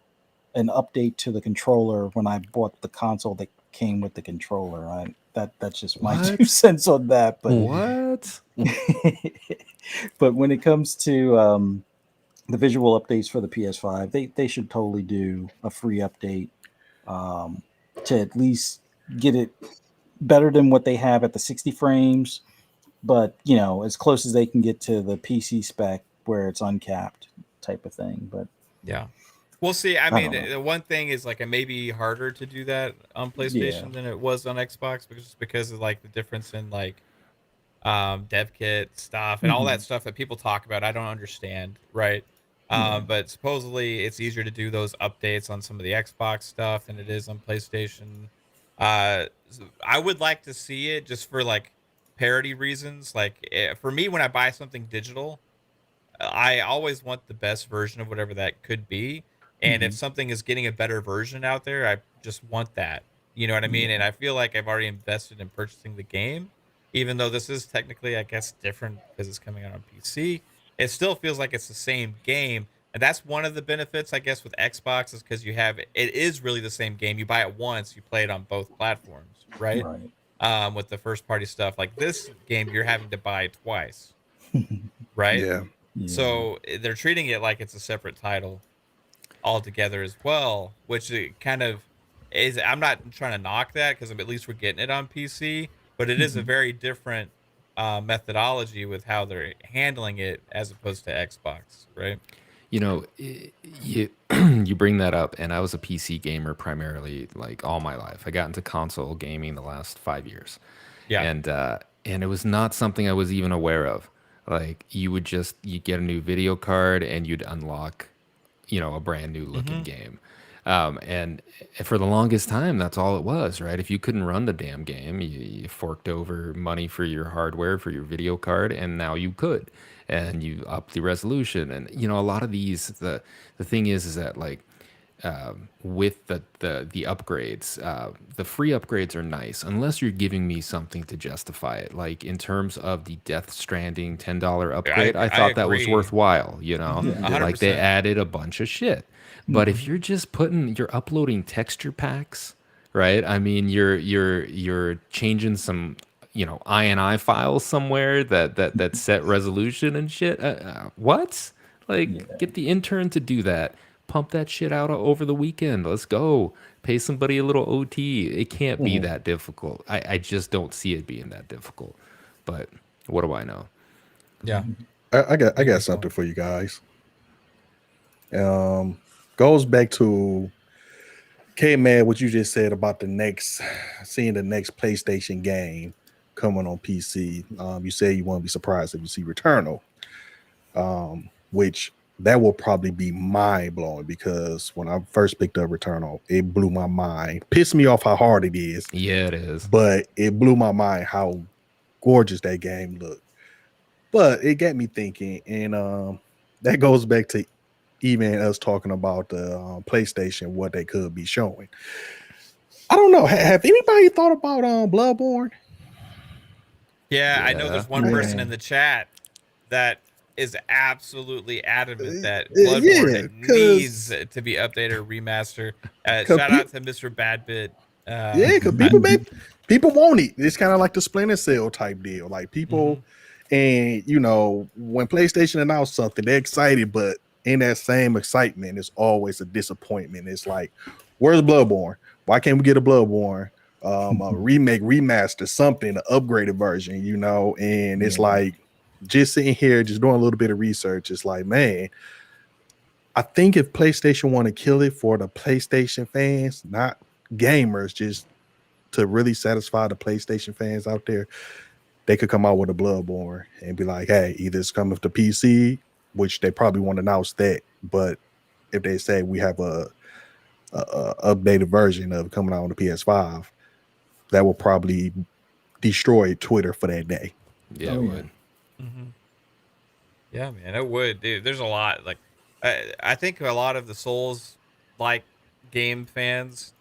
an update to the controller when I bought the console that came with the controller. That's just my What? 2 cents on that. But What? but when it comes to the visual updates for the PS5, they should totally do a free update to at least get it better than what they have at the 60 frames, but as close as they can get to the PC spec where it's uncapped type of thing. But Yeah. We'll see. I I mean, don't know. the one thing is like it may be harder to do that on Yeah. PlayStation than it was on Xbox because of like the difference in like dev kit stuff and all that stuff that people talk about. I don't understand, right? Yeah. But supposedly it's easier to do those updates on some of the Xbox stuff than it is on PlayStation. I would like to see it just for like parity reasons. Like for me, when I buy something digital, I always want the best version of whatever that could be. And if Mhm. something is getting a better version out there, I just want that. You know what I mean? And Yeah. I feel like I've already invested in purchasing the game, even though this is technically, I guess, different because it's coming out on PC. It still feels like it's the same game. And that's one of the benefits, I guess, with Xbox is because it is really the same game. You buy it once, you play it on both platforms, right? Right. With the first party stuff. Like this game, you're having to buy twice, right? Yeah. Yeah. So they're treating it like it's a separate title altogether as well, which it kind of is. I'm not trying to knock that because at least we're getting it on PC, but it is a Mhm. very different methodology with how they're handling it as opposed to Xbox, right? You you bring that up, and I was a PC gamer primarily, like all my life. I got into console gaming the last 5 years, Yeah. and it was not something I was even aware of. Like you get a new video card and you'd unlock, a brand new looking Mm-hmm. game. And for the longest time, that's all it was, right? If you couldn't run the damn game, you forked over money for your hardware, for your video card, and now you could. And you up the resolution. And, a lot of these, the thing is that like, with the upgrades, the free upgrades are nice unless you're giving me something to justify it. Like in terms of the Death Stranding $10 upgrade, I I thought that was agree. worthwhile. Mm-hmm. Yeah. Like they 100%. added a bunch of shit. But if Mhm. you're uploading texture packs, right? I mean, you're changing some INI files somewhere that set resolution and shit. What? Like, Yeah. get the intern to do that. Pump that shit out over the weekend. Let's go. Pay somebody a little OT. It can't be Mhm. that difficult. I just don't see it being that difficult. But what do I know? Yeah. I Agree got as well. something for you guys. Goes back to man, what you just said about seeing the next PlayStation game coming on PC. You say you won't be surprised if you see Returnal, which that will probably be mind blowing because when I first picked up Returnal, it blew my mind. Pissed me off how hard it is, Yeah, it is. but it blew my mind how gorgeous that game looked. But it got me thinking, and that goes back to even us talking about the PlayStation, what they could be showing. I don't know. Have anybody thought about Bloodborne? Yeah, I know Yeah. there's one person Yeah. in the chat that is absolutely adamant that Yeah, Bloodborne because needs to be updated or remastered. Shout people, out to Mr. Badbit. yeah, because I, people want it. It's kind of like the Splinter Cell type deal. Like mm-hmm. people, and when PlayStation announced something, they're excited, but in that same excitement, it's always a disappointment. It's like, where's Bloodborne? Why can't we get a Bloodborne? A remake, remaster, something, an upgraded version, and it's Yeah. like just sitting here, just doing a little bit of research. It's like, man, I think if PlayStation want to kill it for the PlayStation fans, not gamers, just to really satisfy the PlayStation fans out there, they could come out with a Bloodborne and be like, hey, either it's coming to PC, which they probably won't announce that, but if they say we have a updated version of coming out on the PS5, that will probably destroy Twitter for that day. Yeah, Oh it yeah. would. Mm-hmm. Yeah, man, it would, dude. There's a lot. Like, I think a lot of the Souls like game fans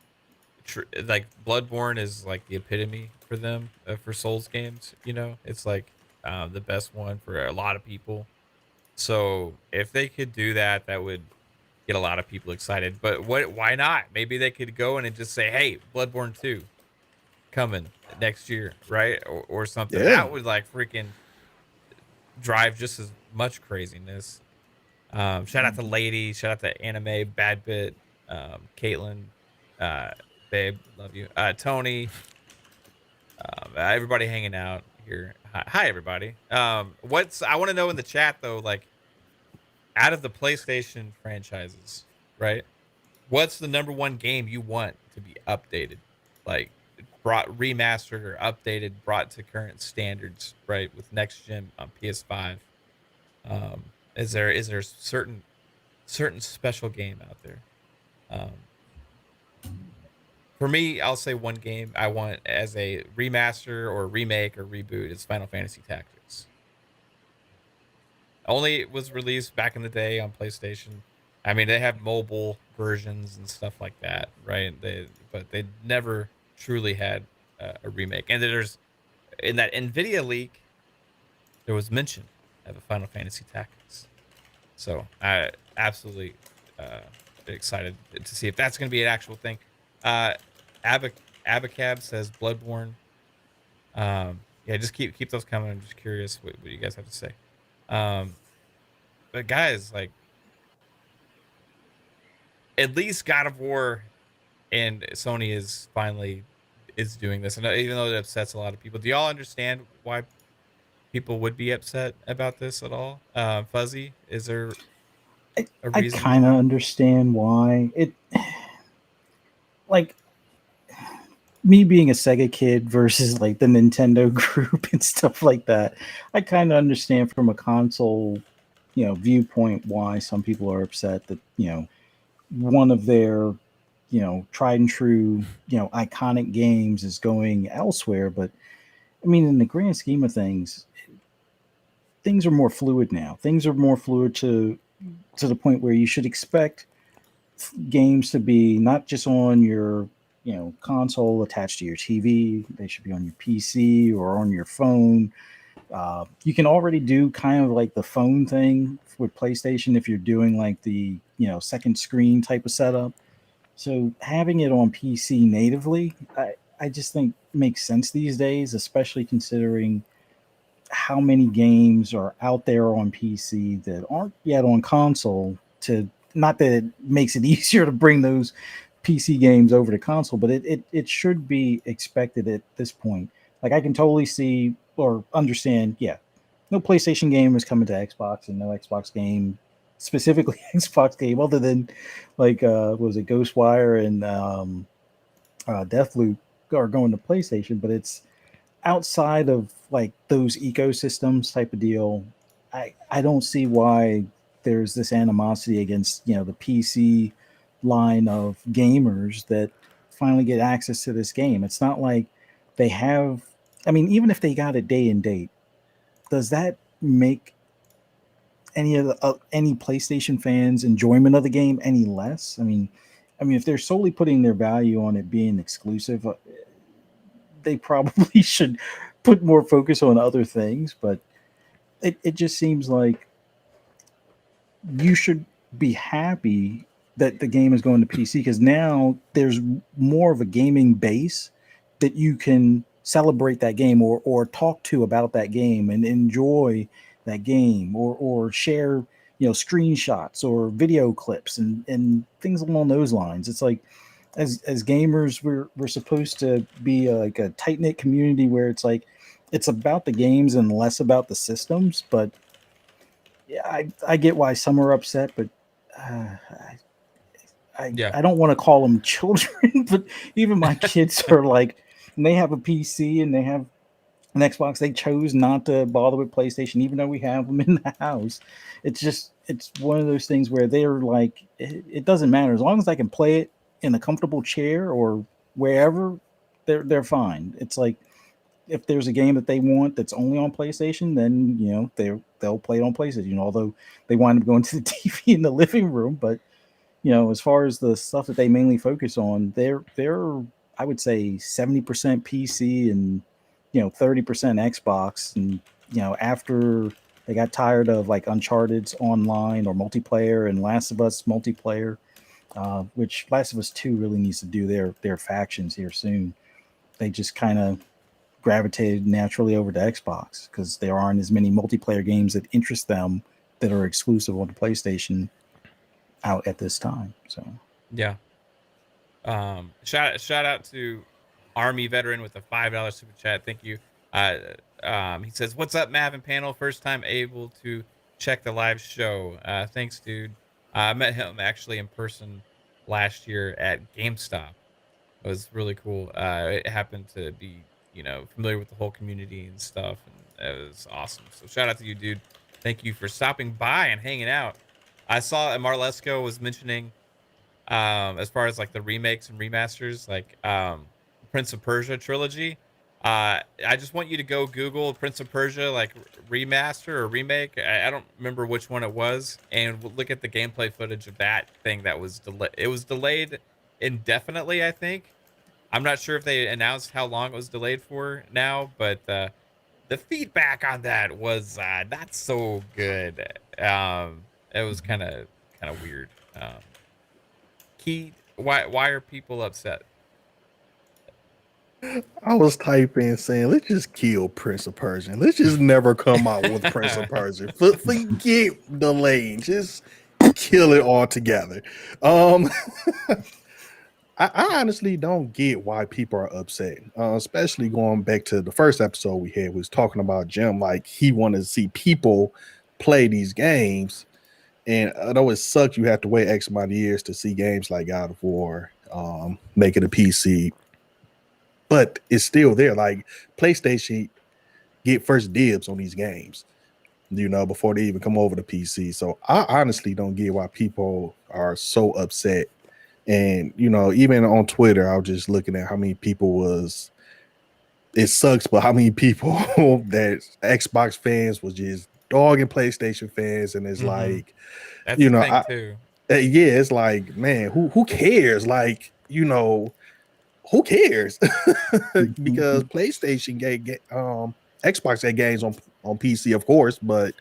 like Bloodborne is like the epitome for them for Souls games. You know, it's like the best one for a lot of people. So if they could do that, that would get a lot of people excited. But what? Why not? Maybe they could go in and just say, "Hey, Bloodborne 2 coming next year, right?" Or something. Yeah. That would like freaking drive just as much craziness. Shout out to Lady. Shout out to Anime Bad Bit. Kaitlin, uh, babe, love you. Tony, everybody hanging out here. Hi everybody. What's I want to know in the chat though, like out of the PlayStation franchises, right? What's the number one game you want to be updated, like brought remastered or updated, brought to current standards, right? With next gen on PS5. Um, is there certain special game out there? Um, for me, I'll say one game I want as a remaster or remake or reboot is Final Fantasy Tactics. Only it was released back in the day on PlayStation. I mean, they have mobile versions and stuff like that, right? But they never truly had a remake. And there's in that Nvidia leak, there was mention of a Final Fantasy Tactics. So I absolutely excited to see if that's going to be an actual thing. Abacab says Bloodborne. Yeah, just keep those coming. I'm just curious what you guys have to say. But guys, like at least God of War and Sony is finally doing this, and even though it upsets a lot of people, do y'all understand why people would be upset about this at all? Fuzzy, is there a I reason? kind of understand why it. Like me being a Sega kid versus like the Nintendo group and stuff like that, I kind of understand from a console, viewpoint why some people are upset that one of their tried and true iconic games is going elsewhere. But I mean, in the grand scheme of things are more fluid now. Things are more fluid to the point where you should expect games to be not just on your console attached to your TV. They should be on your PC or on your phone. You can already do kind of like the phone thing with PlayStation if you're doing like the second screen type of setup. So having it on PC natively, I just think makes sense these days, especially considering how many games are out there on PC that aren't yet on console. To not that it makes it easier to bring those PC games over to console, but it should be expected at this point. Like I can totally see or understand, yeah, no PlayStation game is coming to Xbox, and no Xbox game, specifically Xbox game, other than like what was it, Ghostwire and Deathloop are going to PlayStation, but it's outside of like those ecosystems type of deal. I don't see why there's this animosity against the PC line of gamers that finally get access to this game. It's not like they have. I mean, even if they got it day and date, does that make any of the any PlayStation fans' enjoyment of the game any less? I mean, if they're solely putting their value on it being exclusive, they probably should put more focus on other things. But it just seems like you should be happy that the game is going to PC, because now there's more of a gaming base that you can celebrate that game or talk to about that game and enjoy that game or share screenshots or video clips and things along those lines. It's like as gamers we're supposed to be like a tight-knit community where it's like it's about the games and less about the systems. But yeah, I get why some are upset, but Yeah. I don't want to call them children, but even my kids are like, and they have a PC and they have an Xbox. They chose not to bother with PlayStation, even though we have them in the house. It's one of those things where they're like, it doesn't matter as long as I can play it in a comfortable chair or wherever. They're fine. It's like if there's a game that they want that's only on PlayStation, then they'll play it on PlayStation. Although they wind up going to the TV in the living room, but as far as the stuff that they mainly focus on, they're I would say 70% PC and 30% Xbox. And after they got tired of like Uncharted's online or multiplayer and Last of Us multiplayer, which Last of Us 2 really needs to do their factions here soon. They just kind of gravitated naturally over to Xbox because there aren't as many multiplayer games that interest them that are exclusive on the PlayStation out at this time. So Yeah. Shout out to Army Veteran with a $5 super chat. Thank you. He says, "What's up, Mav and panel? First time able to check the live show. Thanks, dude. I met him actually in person last year at GameStop. It was really cool. It happened to be, familiar with the whole community and stuff, and it was awesome. So shout out to you, dude. Thank you for stopping by and hanging out. I saw Marlesco was mentioning, as far as like the remakes and remasters, like Prince of Persia trilogy. I just want you to go Google Prince of Persia like remaster or remake. I don't remember which one it was, and look at the gameplay footage of that thing that was delayed. It was delayed indefinitely, I think. I'm not sure if they announced how long it was delayed for now, but the feedback on that was not so good. It was kind of weird. Key, why are people upset? I was typing saying, let's just kill Prince of Persia. Let's just never come out with Prince of Persia. Forget the lane. Just kill it all together. I honestly don't get why people are upset, especially going back to the first episode we had, was talking about Jim. Like, he wanted to see people play these games. And although it sucks, you have to wait X amount of years to see games like God of War make it a PC. But it's still there. Like, PlayStation get first dibs on these games, before they even come over to PC. So I honestly don't get why people are so upset. And, even on Twitter, I was just looking at how many people it sucks, but how many people that Xbox fans was just dogging PlayStation fans. And it's like, that's the thing too. Yeah, it's like, man, who cares? Like, who cares? Because PlayStation Xbox had games on PC, of course, but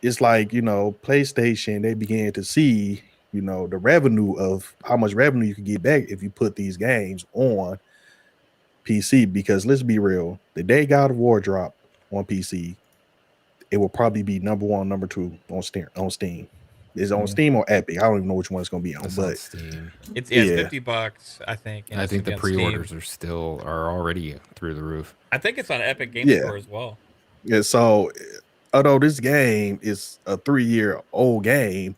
it's like, PlayStation, they began to see, the revenue of how much revenue you can get back if you put these games on PC. Because let's be real, the day God of War dropped on PC, it will probably be number 1, number 2 on Steam. Is it on Steam or Epic? I don't even know which one it's going to be on. It's but on Steam. It's $50, I think. I think the pre-orders are already through the roof. I think it's on Epic Game Store as well. Yeah. So, although this game is a 3-year-old game,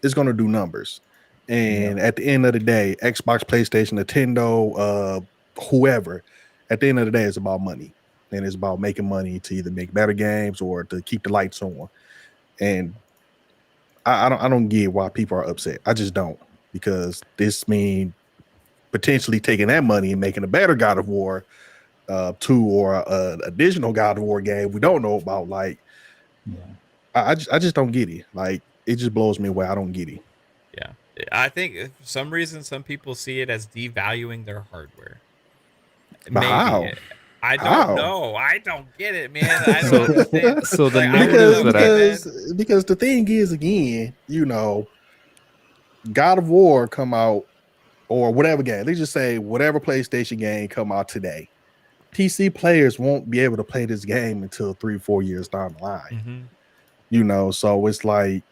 it's going to do numbers. And at the end of the day, Xbox, PlayStation, Nintendo, whoever, at the end of the day, it's about money. And it's about making money to either make better games or to keep the lights on. And I don't get why people are upset. I just don't, because this means potentially taking that money and making a better God of War 2 or an additional God of War game we don't know about. Like, I just don't get it. Like, it just blows me away. I don't get it. Yeah, I think for some reason some people see it as devaluing their hardware. But how? I don't know. I don't get it, man. I don't understand. So the because the thing is, again, God of War come out, or whatever game, they just say whatever PlayStation game come out today, PC players won't be able to play this game until 3-4 years down the line. So it's like,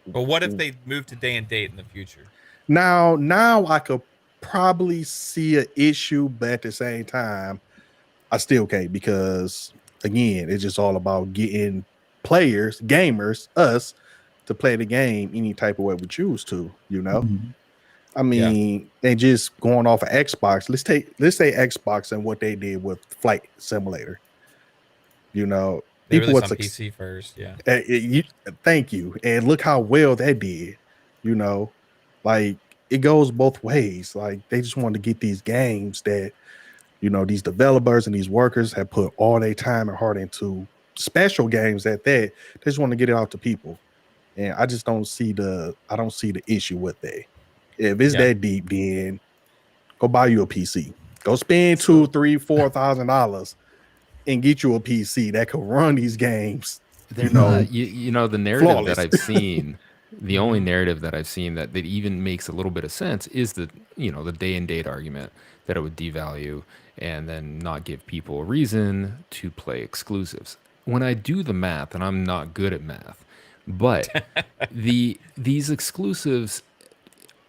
but what if they move to day and date in the future? Now I could probably see an issue, but at the same time, I still can't, because again, it's just all about getting players, gamers, us, to play the game any type of way we choose to, I mean, and just going off of Xbox, let's say Xbox and what they did with Flight Simulator. They released on PC first, thank you. And look how well that did. Like, it goes both ways. Like, they just want to get these games that, these developers and these workers have put all their time and heart into, special games at that. They just want to get it out to people. And I just don't see the issue with that. If it's that deep, then Go buy you a PC. Go spend $2,000, $3,000, $4,000 and get you a PC that can run these games. They're not. The narrative that flawless. I've seen, the only narrative that I've seen that even makes a little bit of sense is the day and date argument that it would devalue and then not give people a reason to play exclusives. When I do the math, and I'm not good at math, but these exclusives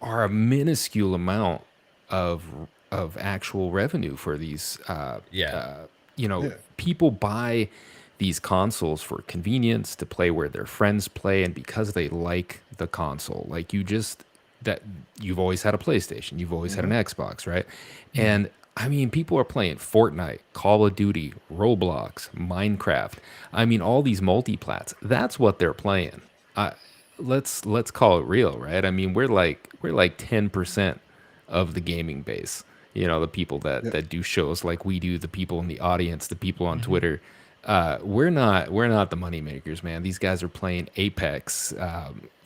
are a minuscule amount of actual revenue for these. People buy these consoles for convenience to play where their friends play, and because they like the console, like you've always had a PlayStation, you've always had an Xbox, right? And I mean, people are playing Fortnite, Call of Duty, Roblox, Minecraft. I mean, all these multiplats. That's what they're playing. Let's call it real, right? I mean, we're like 10% of the gaming base. The people that do shows like we do, the people in the audience, the people on Twitter. We're not the money makers, man. These guys are playing Apex,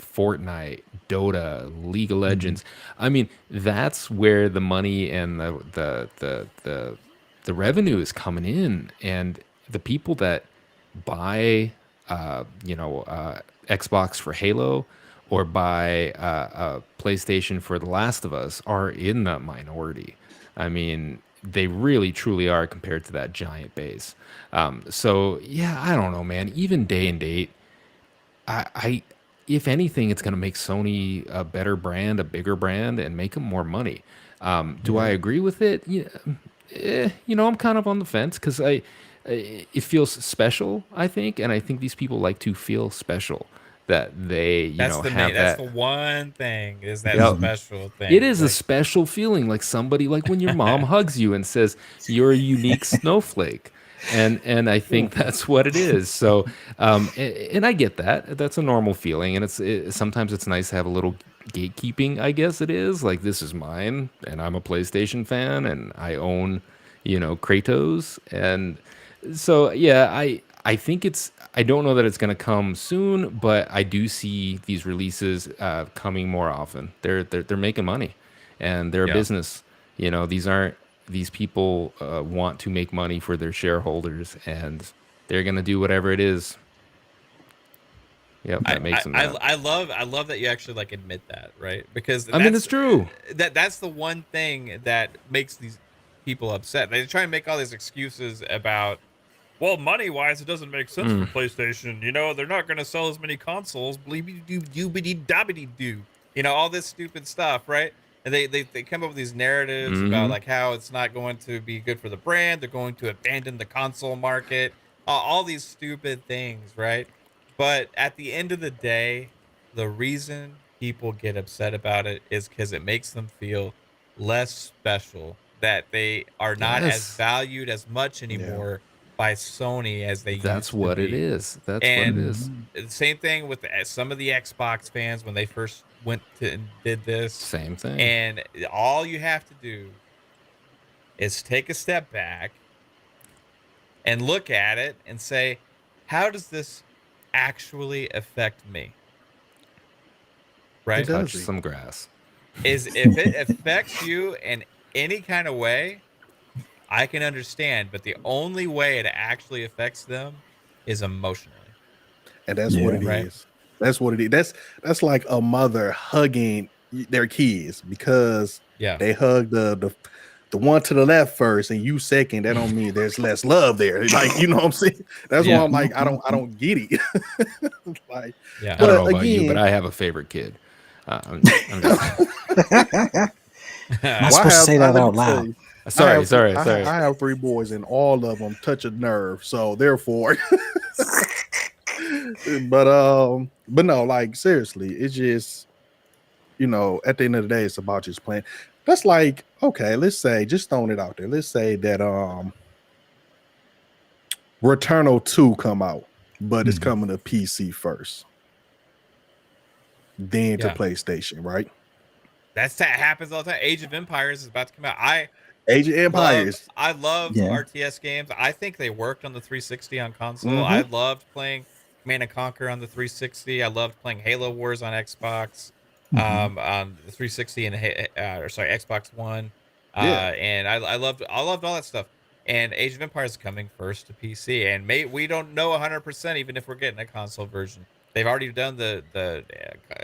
Fortnite, Dota, League of Legends. I mean, that's where the money and the revenue is coming in, and the people that buy Xbox for Halo or buy a PlayStation for The Last of Us are in the minority. I mean, they really truly are compared to that giant base. So yeah, I don't know, man. Even day and date, I if anything, it's going to make Sony a better brand, a bigger brand, and make them more money. Do I agree with it? Yeah, I'm kind of on the fence because it feels special, I think, and I think these people like to feel special. That they, That's have the one thing is that Yep. special thing. It is a special feeling, like somebody, like when your mom hugs you and says you're a unique snowflake, and I think that's what it is. So, and I get that. That's a normal feeling, and sometimes it's nice to have a little gatekeeping. I guess it is like this is mine, and I'm a PlayStation fan, and I own, Kratos, and so yeah, I think I don't know that it's going to come soon, but I do see these releases coming more often. They're making money, and they're a business. These people want to make money for their shareholders, and they're going to do whatever it is. Yep, that makes them. I love that you actually like admit that, right? Because I mean, it's true. That's the one thing that makes these people upset. They try and make all these excuses about, well, money-wise, it doesn't make sense for PlayStation. They're not going to sell as many consoles. Bleepity-doobity-doobity-doo. All this stupid stuff, right? And they come up with these narratives about like how it's not going to be good for the brand. They're going to abandon the console market. All these stupid things, right? But at the end of the day, the reason people get upset about it is because it makes them feel less special, that they are not as valued as much anymore by Sony as they used to be. That's what it is. The same thing with some of the Xbox fans when they first went to and did this. Same thing. And all you have to do is take a step back and look at it and say, how does this actually affect me? Right? Touch some grass. If it affects you in any kind of way, I can understand, but the only way it actually affects them is emotionally. And that's what it is. That's what it is. That's like a mother hugging their kids because they hug the one to the left first and you second. That don't mean there's less love there. Like, you know what I'm saying? That's why I'm like, I don't get it. Like, I don't know about you, but I have a favorite kid. I'm just not supposed to say that out loud. Sorry. I have 3 boys and all of them touch a nerve. So therefore, but no, like seriously, it's just, at the end of the day, it's about just playing. That's like, okay, let's say, just throwing it out there. Let's say that Returnal 2 come out, but it's coming to PC first. Then to PlayStation, right? That happens all the time. Age of Empires is about to come out. Age of Empires. I love RTS games. I think they worked on the 360 on console. I loved playing Command & Conquer on the 360. I loved playing Halo Wars on Xbox, on the 360 and Xbox One. Yeah. And I loved all that stuff. And Age of Empires is coming first to PC, and we don't know 100% even if we're getting a console version. They've already done the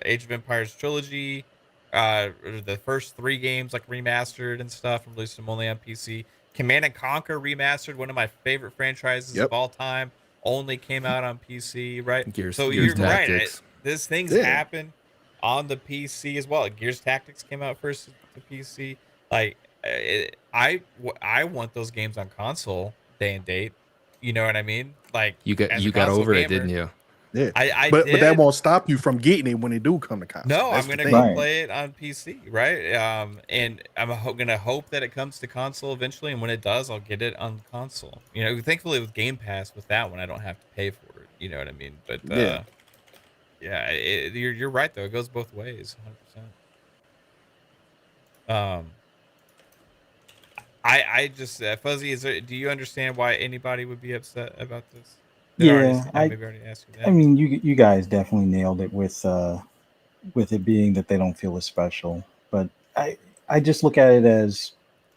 Age of Empires trilogy, or the first 3 games like remastered and stuff, and released them only on PC. Command and Conquer remastered, one of my favorite franchises of Yep. all time, only came out on PC, right? Gears So Gears you're right. Tactics. These things Yeah. happen on the PC as well. Gears Tactics came out first to PC. Like I want those games on console day and date. You know what I mean? Like You got as a you got console over it, gamer, didn't you? Yeah. I But that did. won't stop you from getting it when they do come to console. No, That's I'm the gonna thing. go Right. play it on PC, right? And I'm gonna hope that it comes to console eventually, and when it does, I'll get it on console. You know, thankfully with Game Pass, with that one, I don't have to pay for it. You know what I mean? But Yeah. yeah, you're right though. It goes both ways, 100%. I just Fuzzy, do you understand why anybody would be upset about this? Did I already Yeah, maybe already asked you I that? mean, you guys definitely nailed it with it being that they don't feel as special. But I I just look at it as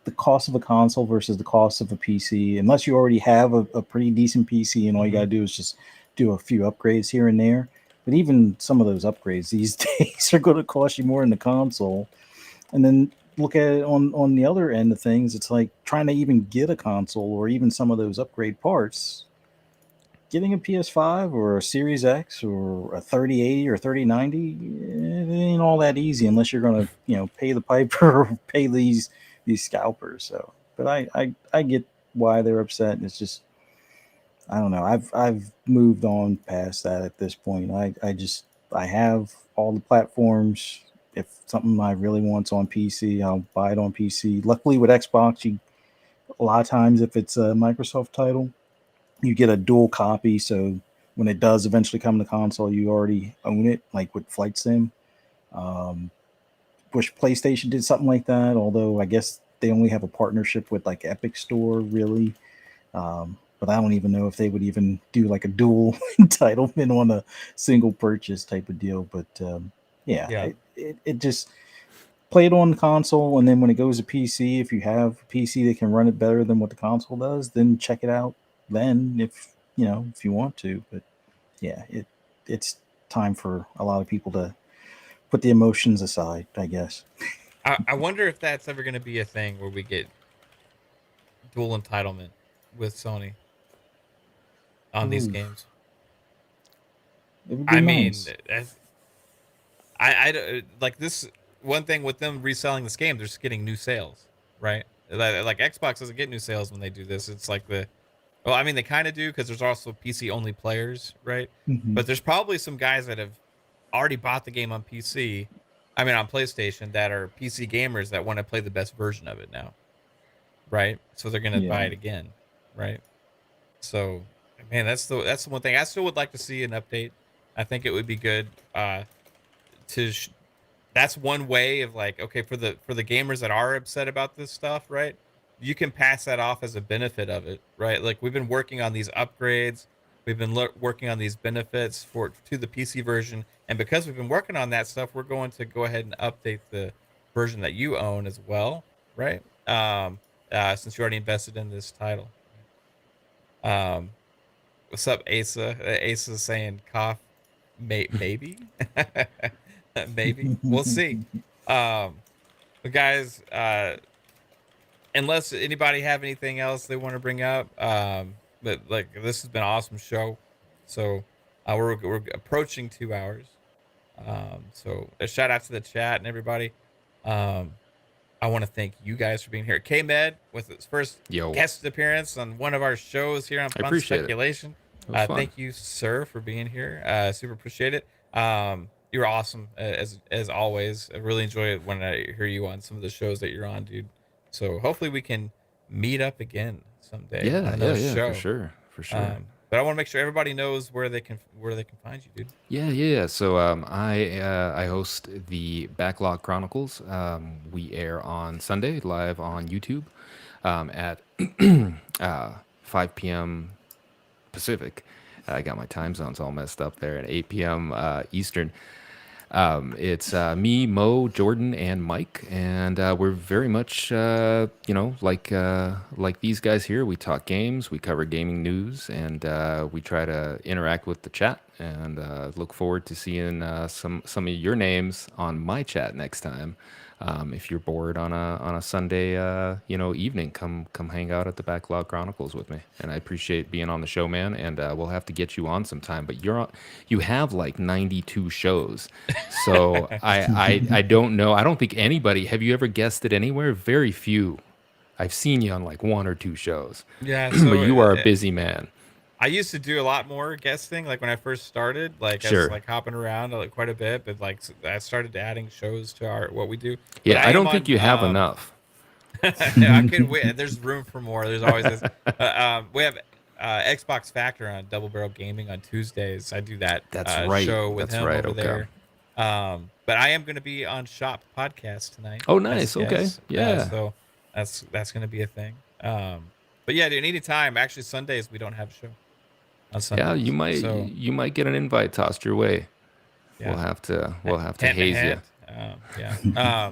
the cost of a console versus the cost of a PC. Unless you already have a pretty decent PC and all you Mhm. gotta do is just do a few upgrades here and there. But even some of those upgrades these days are going to cost you more than the console. And then look at it on the other end of things. It's like trying to even get a console or even some of those upgrade parts, getting a PS5 or a Series X or a 3080 or 3090, it ain't all that easy unless you're gonna, pay the piper or pay these scalpers. So, but I get why they're upset. It's just I don't know. I've moved on past that at this point. I have all the platforms. If something I really want's on PC, I'll buy it on PC. Luckily with Xbox, a lot of times if it's a Microsoft title, you get a dual copy, so when it does eventually come to console, you already own it, like with Flight Sim. Um, Wish PlayStation did something like that, although I guess they only have a partnership with like Epic Store, really. But I don't even know if they would even do like a dual entitlement on a single purchase type of deal. But yeah, Yeah. it just play it on console, and then when it goes to PC, if you have a PC that can run it better than what the console does, then check it out. Then, if you want to, but yeah, it's time for a lot of people to put the emotions aside, I guess. I wonder if that's ever going to be a thing where we get dual entitlement with Sony on these Ooh, games. it would be I mean, nice. like this one thing with them reselling this game, they're just getting new sales, right? Like Xbox doesn't get new sales when they do this. It's like well, I mean, they kind of do because there's also PC only players, right? Hmm. But there's probably some guys that have already bought the game on PC, I mean, on PlayStation, that are PC gamers that want to play the best version of it now, right? So they're gonna buy Yeah. it again, right? So, man, that's the one thing I still would like to see an update. I think it would be good to that's one way of like, okay, for the gamers that are upset about this stuff, right? You can pass that off as a benefit of it, right? Like we've been working on these upgrades, we've been working on these benefits to the PC version, and because we've been working on that stuff, we're going to go ahead and update the version that you own as well, right? Since you already invested in this title. Um, what's up, Asa? Asa's saying cough, maybe, maybe we'll see. Um, but guys, unless anybody have anything else they want to bring up, but like this has been an awesome show. So we're approaching 2 hours. So a shout out to the chat and everybody. I want to thank you guys for being here. K-Med with his first Yo, guest appearance on one of our shows here on I Fun appreciate it. Speculation. It was fun. Thank you, sir, for being here. Super appreciate it. You're awesome as always. I really enjoy it when I hear you on some of the shows that you're on, dude. So hopefully we can meet up again someday on Yeah, another yeah, show. for sure. But I want to make sure everybody knows where they can find you, dude. Yeah. So I host the Backlog Chronicles. We air on Sunday live on YouTube at 5 p.m. Pacific. I got my time zones all messed up there at 8 p.m. Eastern. It's me, Mo, Jordan, and Mike, and we're very much, like these guys here. We talk games, we cover gaming news, and we try to interact with the chat. And look forward to seeing some of your names on my chat next time. If you're bored on a Sunday, evening, come hang out at the Backlog Chronicles with me. And I appreciate being on the show, man. And we'll have to get you on sometime. But you have like 92 shows, so I don't know. I don't think anybody. Have you ever guessed it anywhere? Very few. I've seen you on like 1 or 2 shows. Yeah, But so you are a busy man. I used to do a lot more guesting, like when I first started. Like I Sure. was like hopping around like quite a bit, but like I started adding shows to what we do. But Yeah, I am don't think on, you have enough. I could wait. There's room for more. There's always this. We have Xbox Factor on Double Barrel Gaming on Tuesdays. I do that That's right. show with That's him right. over Okay. there. But I am going to be on Shop Podcast tonight. Oh, nice. Okay. Yes. Yeah. So that's going to be a thing. But yeah, dude, anytime. Actually, Sundays we don't have a show. On Sundays. Yeah, you might get an invite tossed your way. Yeah. We'll have to Hint, haze you. hint. Yeah.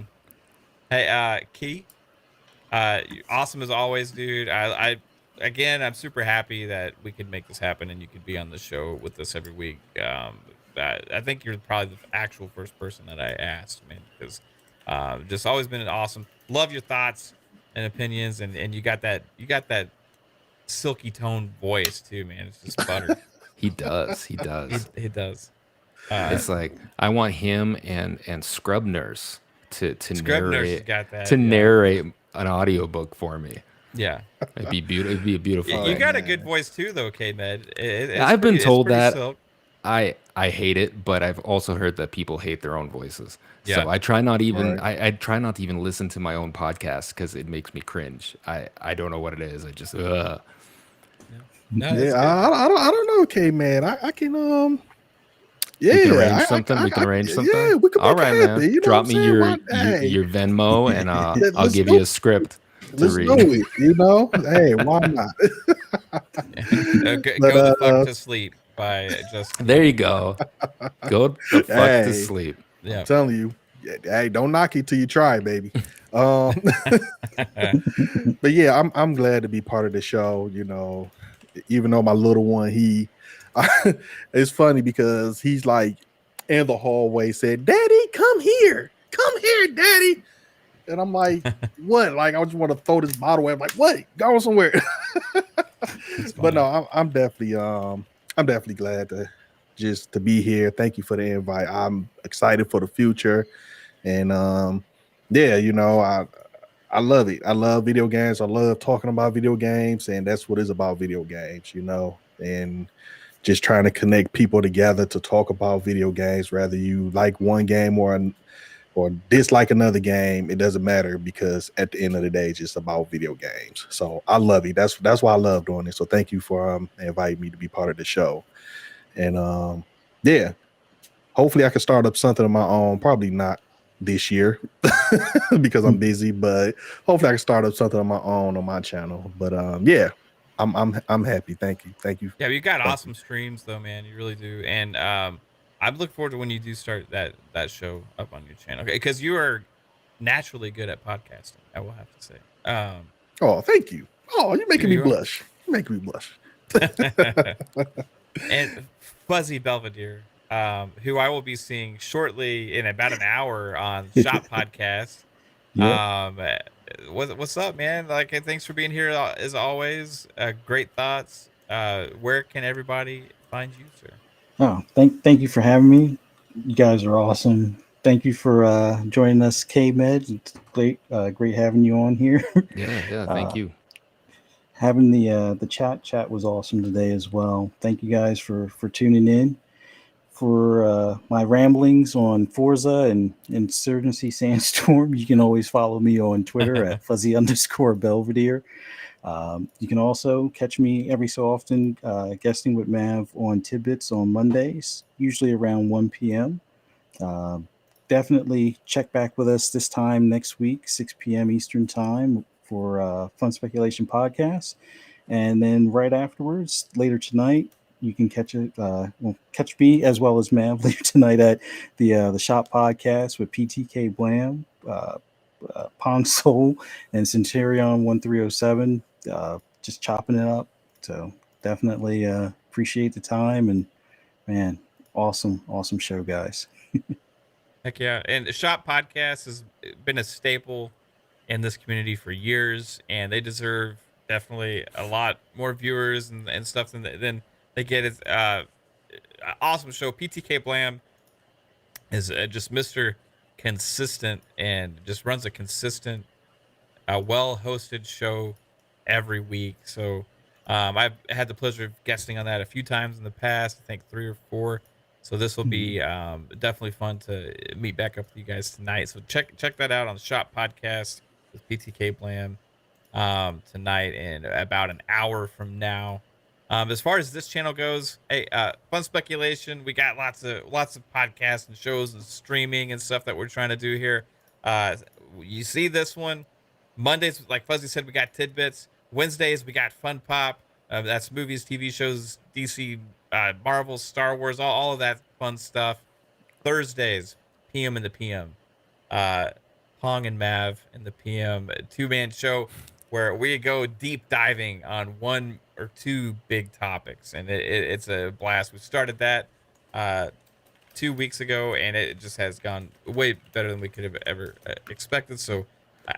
Hey, Key. Awesome as always, dude. I'm super happy that we could make this happen and you could be on the show with us every week. I think you're probably the actual first person that I asked, man, because just always been awesome. Love your thoughts and opinions, and you got that silky tone voice too, man. It's just butter. He does. He does. It's like I want him and Scrub Nurse to Scrub Nurse narrate got that, narrate an audiobook for me. Yeah. It'd be beautiful. It'd be a beautiful. You thing. got a good voice too, though, KhAoThEory. I've been told it's that. silk. I hate it, but I've also heard that people hate their own voices. Yeah. So I try not even Right. I try not to even listen to my own podcast because it makes me cringe. I don't know what it is. I just No, that's Yeah, good. I don't know, okay, man. I can yeah, we can arrange something. We can arrange something. Yeah, we can All make right, it man. happen. You know Drop what me I'm saying? Hey, your Venmo, and I'll let's give go. you a script to let's read. do it. You know, hey, why not? Go But, the fuck to sleep by just There you go. Go the fuck to Hey. sleep. yeah. I'm telling you, hey, don't knock it till you try, baby. But yeah, I'm glad to be part of the show. You know, even though my little one, it's funny because he's like in the hallway said, "Daddy, come here, Daddy," and I'm like, "What?" Like I just want to throw this bottle away. I'm like, "What? Go somewhere." But no, I'm definitely glad to be here. Thank you for the invite. I'm excited for the future, and yeah, you know, I love it. I love video games. I love talking about video games, and that's what it's about, video games, you know, and just trying to connect people together to talk about video games, whether you like one game or dislike another game. It doesn't matter, because at the end of the day, it's just about video games. So I love it. That's why I love doing it. So thank you for inviting me to be part of the show. And yeah, hopefully I can start up something of my own. Probably not this year because I'm busy, but hopefully I can start up something of my own on my channel. But yeah, I'm happy. Thank you. Yeah, you got awesome streams though, man. You really do. And I look forward to when you do start that show up on your channel. Okay, because you are naturally good at podcasting, I will have to say. Oh, thank you. Oh, you're making me you are. blush. You're making me blush. And Fuzzy Belvedere, who I will be seeing shortly in about an hour on Shop Podcast. Yeah. What's up, man? Like, thanks for being here as always. Great thoughts. Where can everybody find you, sir? Oh, thank you for having me. You guys are awesome. Thank you for joining us, KhAoThEory. It's great having you on here. Yeah. Thank you. Having the chat was awesome today as well. Thank you guys for tuning in. For my ramblings on Forza and Insurgency Sandstorm, you can always follow me on Twitter at fuzzy_Belvedere. You can also catch me every so often guesting with Mav on Tidbits on Mondays, usually around 1 p.m. Definitely check back with us this time next week, 6 p.m. Eastern Time, for Fun Speculation Podcast. And then right afterwards, later tonight, you can catch it. Catch me as well as Mav later tonight at the Shop Podcast with PTK Blam, Pong Soul, and Centurion 1307. Just chopping it up. So definitely appreciate the time, and man, awesome show, guys. Heck yeah. And the Shop Podcast has been a staple in this community for years, and they deserve definitely a lot more viewers and stuff than they get. It's awesome show. PTK Blam is just Mr. Consistent and just runs a consistent, well-hosted show every week. So I've had the pleasure of guesting on that a few times in the past, I think 3 or 4. So this will be definitely fun to meet back up with you guys tonight. So check that out on the Shop Podcast with PTK Blam tonight in about an hour from now. As far as this channel goes, hey, fun speculation. We got lots of podcasts and shows and streaming and stuff that we're trying to do here. You see this one. Mondays, like Fuzzy said, we got tidbits. Wednesdays, we got Fun Pop. That's movies, TV shows, DC, Marvel, Star Wars, all of that fun stuff. Thursdays, PM in the PM. Pong and Mav in the PM, a 2-man show where we go deep diving on 1 or 2 big topics, and it's a blast. We started that 2 weeks ago, and it just has gone way better than we could have ever expected. So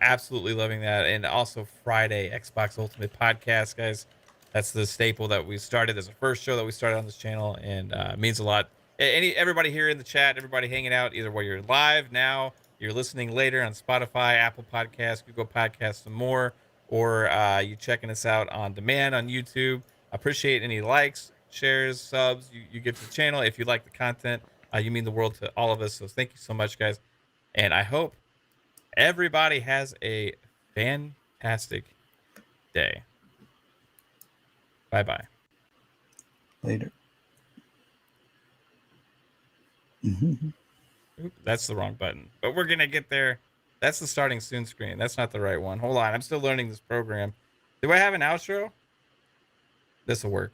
absolutely loving that. And also Friday Xbox Ultimate Podcast, guys. That's the staple that we started as a first show that we started on this channel, and means a lot. Everybody here in the chat, everybody hanging out, either while you're live now, you're listening later on Spotify, Apple Podcasts, Google Podcasts, and more, or you checking us out on demand on YouTube. Appreciate any likes, shares, subs you give to the channel. If you like the content, you mean the world to all of us. So thank you so much, guys. And I hope everybody has a fantastic day. Bye-bye. Later. Oop, that's the wrong button, but we're gonna get there. That's the starting soon screen. That's not the right one. Hold on, I'm still learning this program. Do I have an outro? This will work.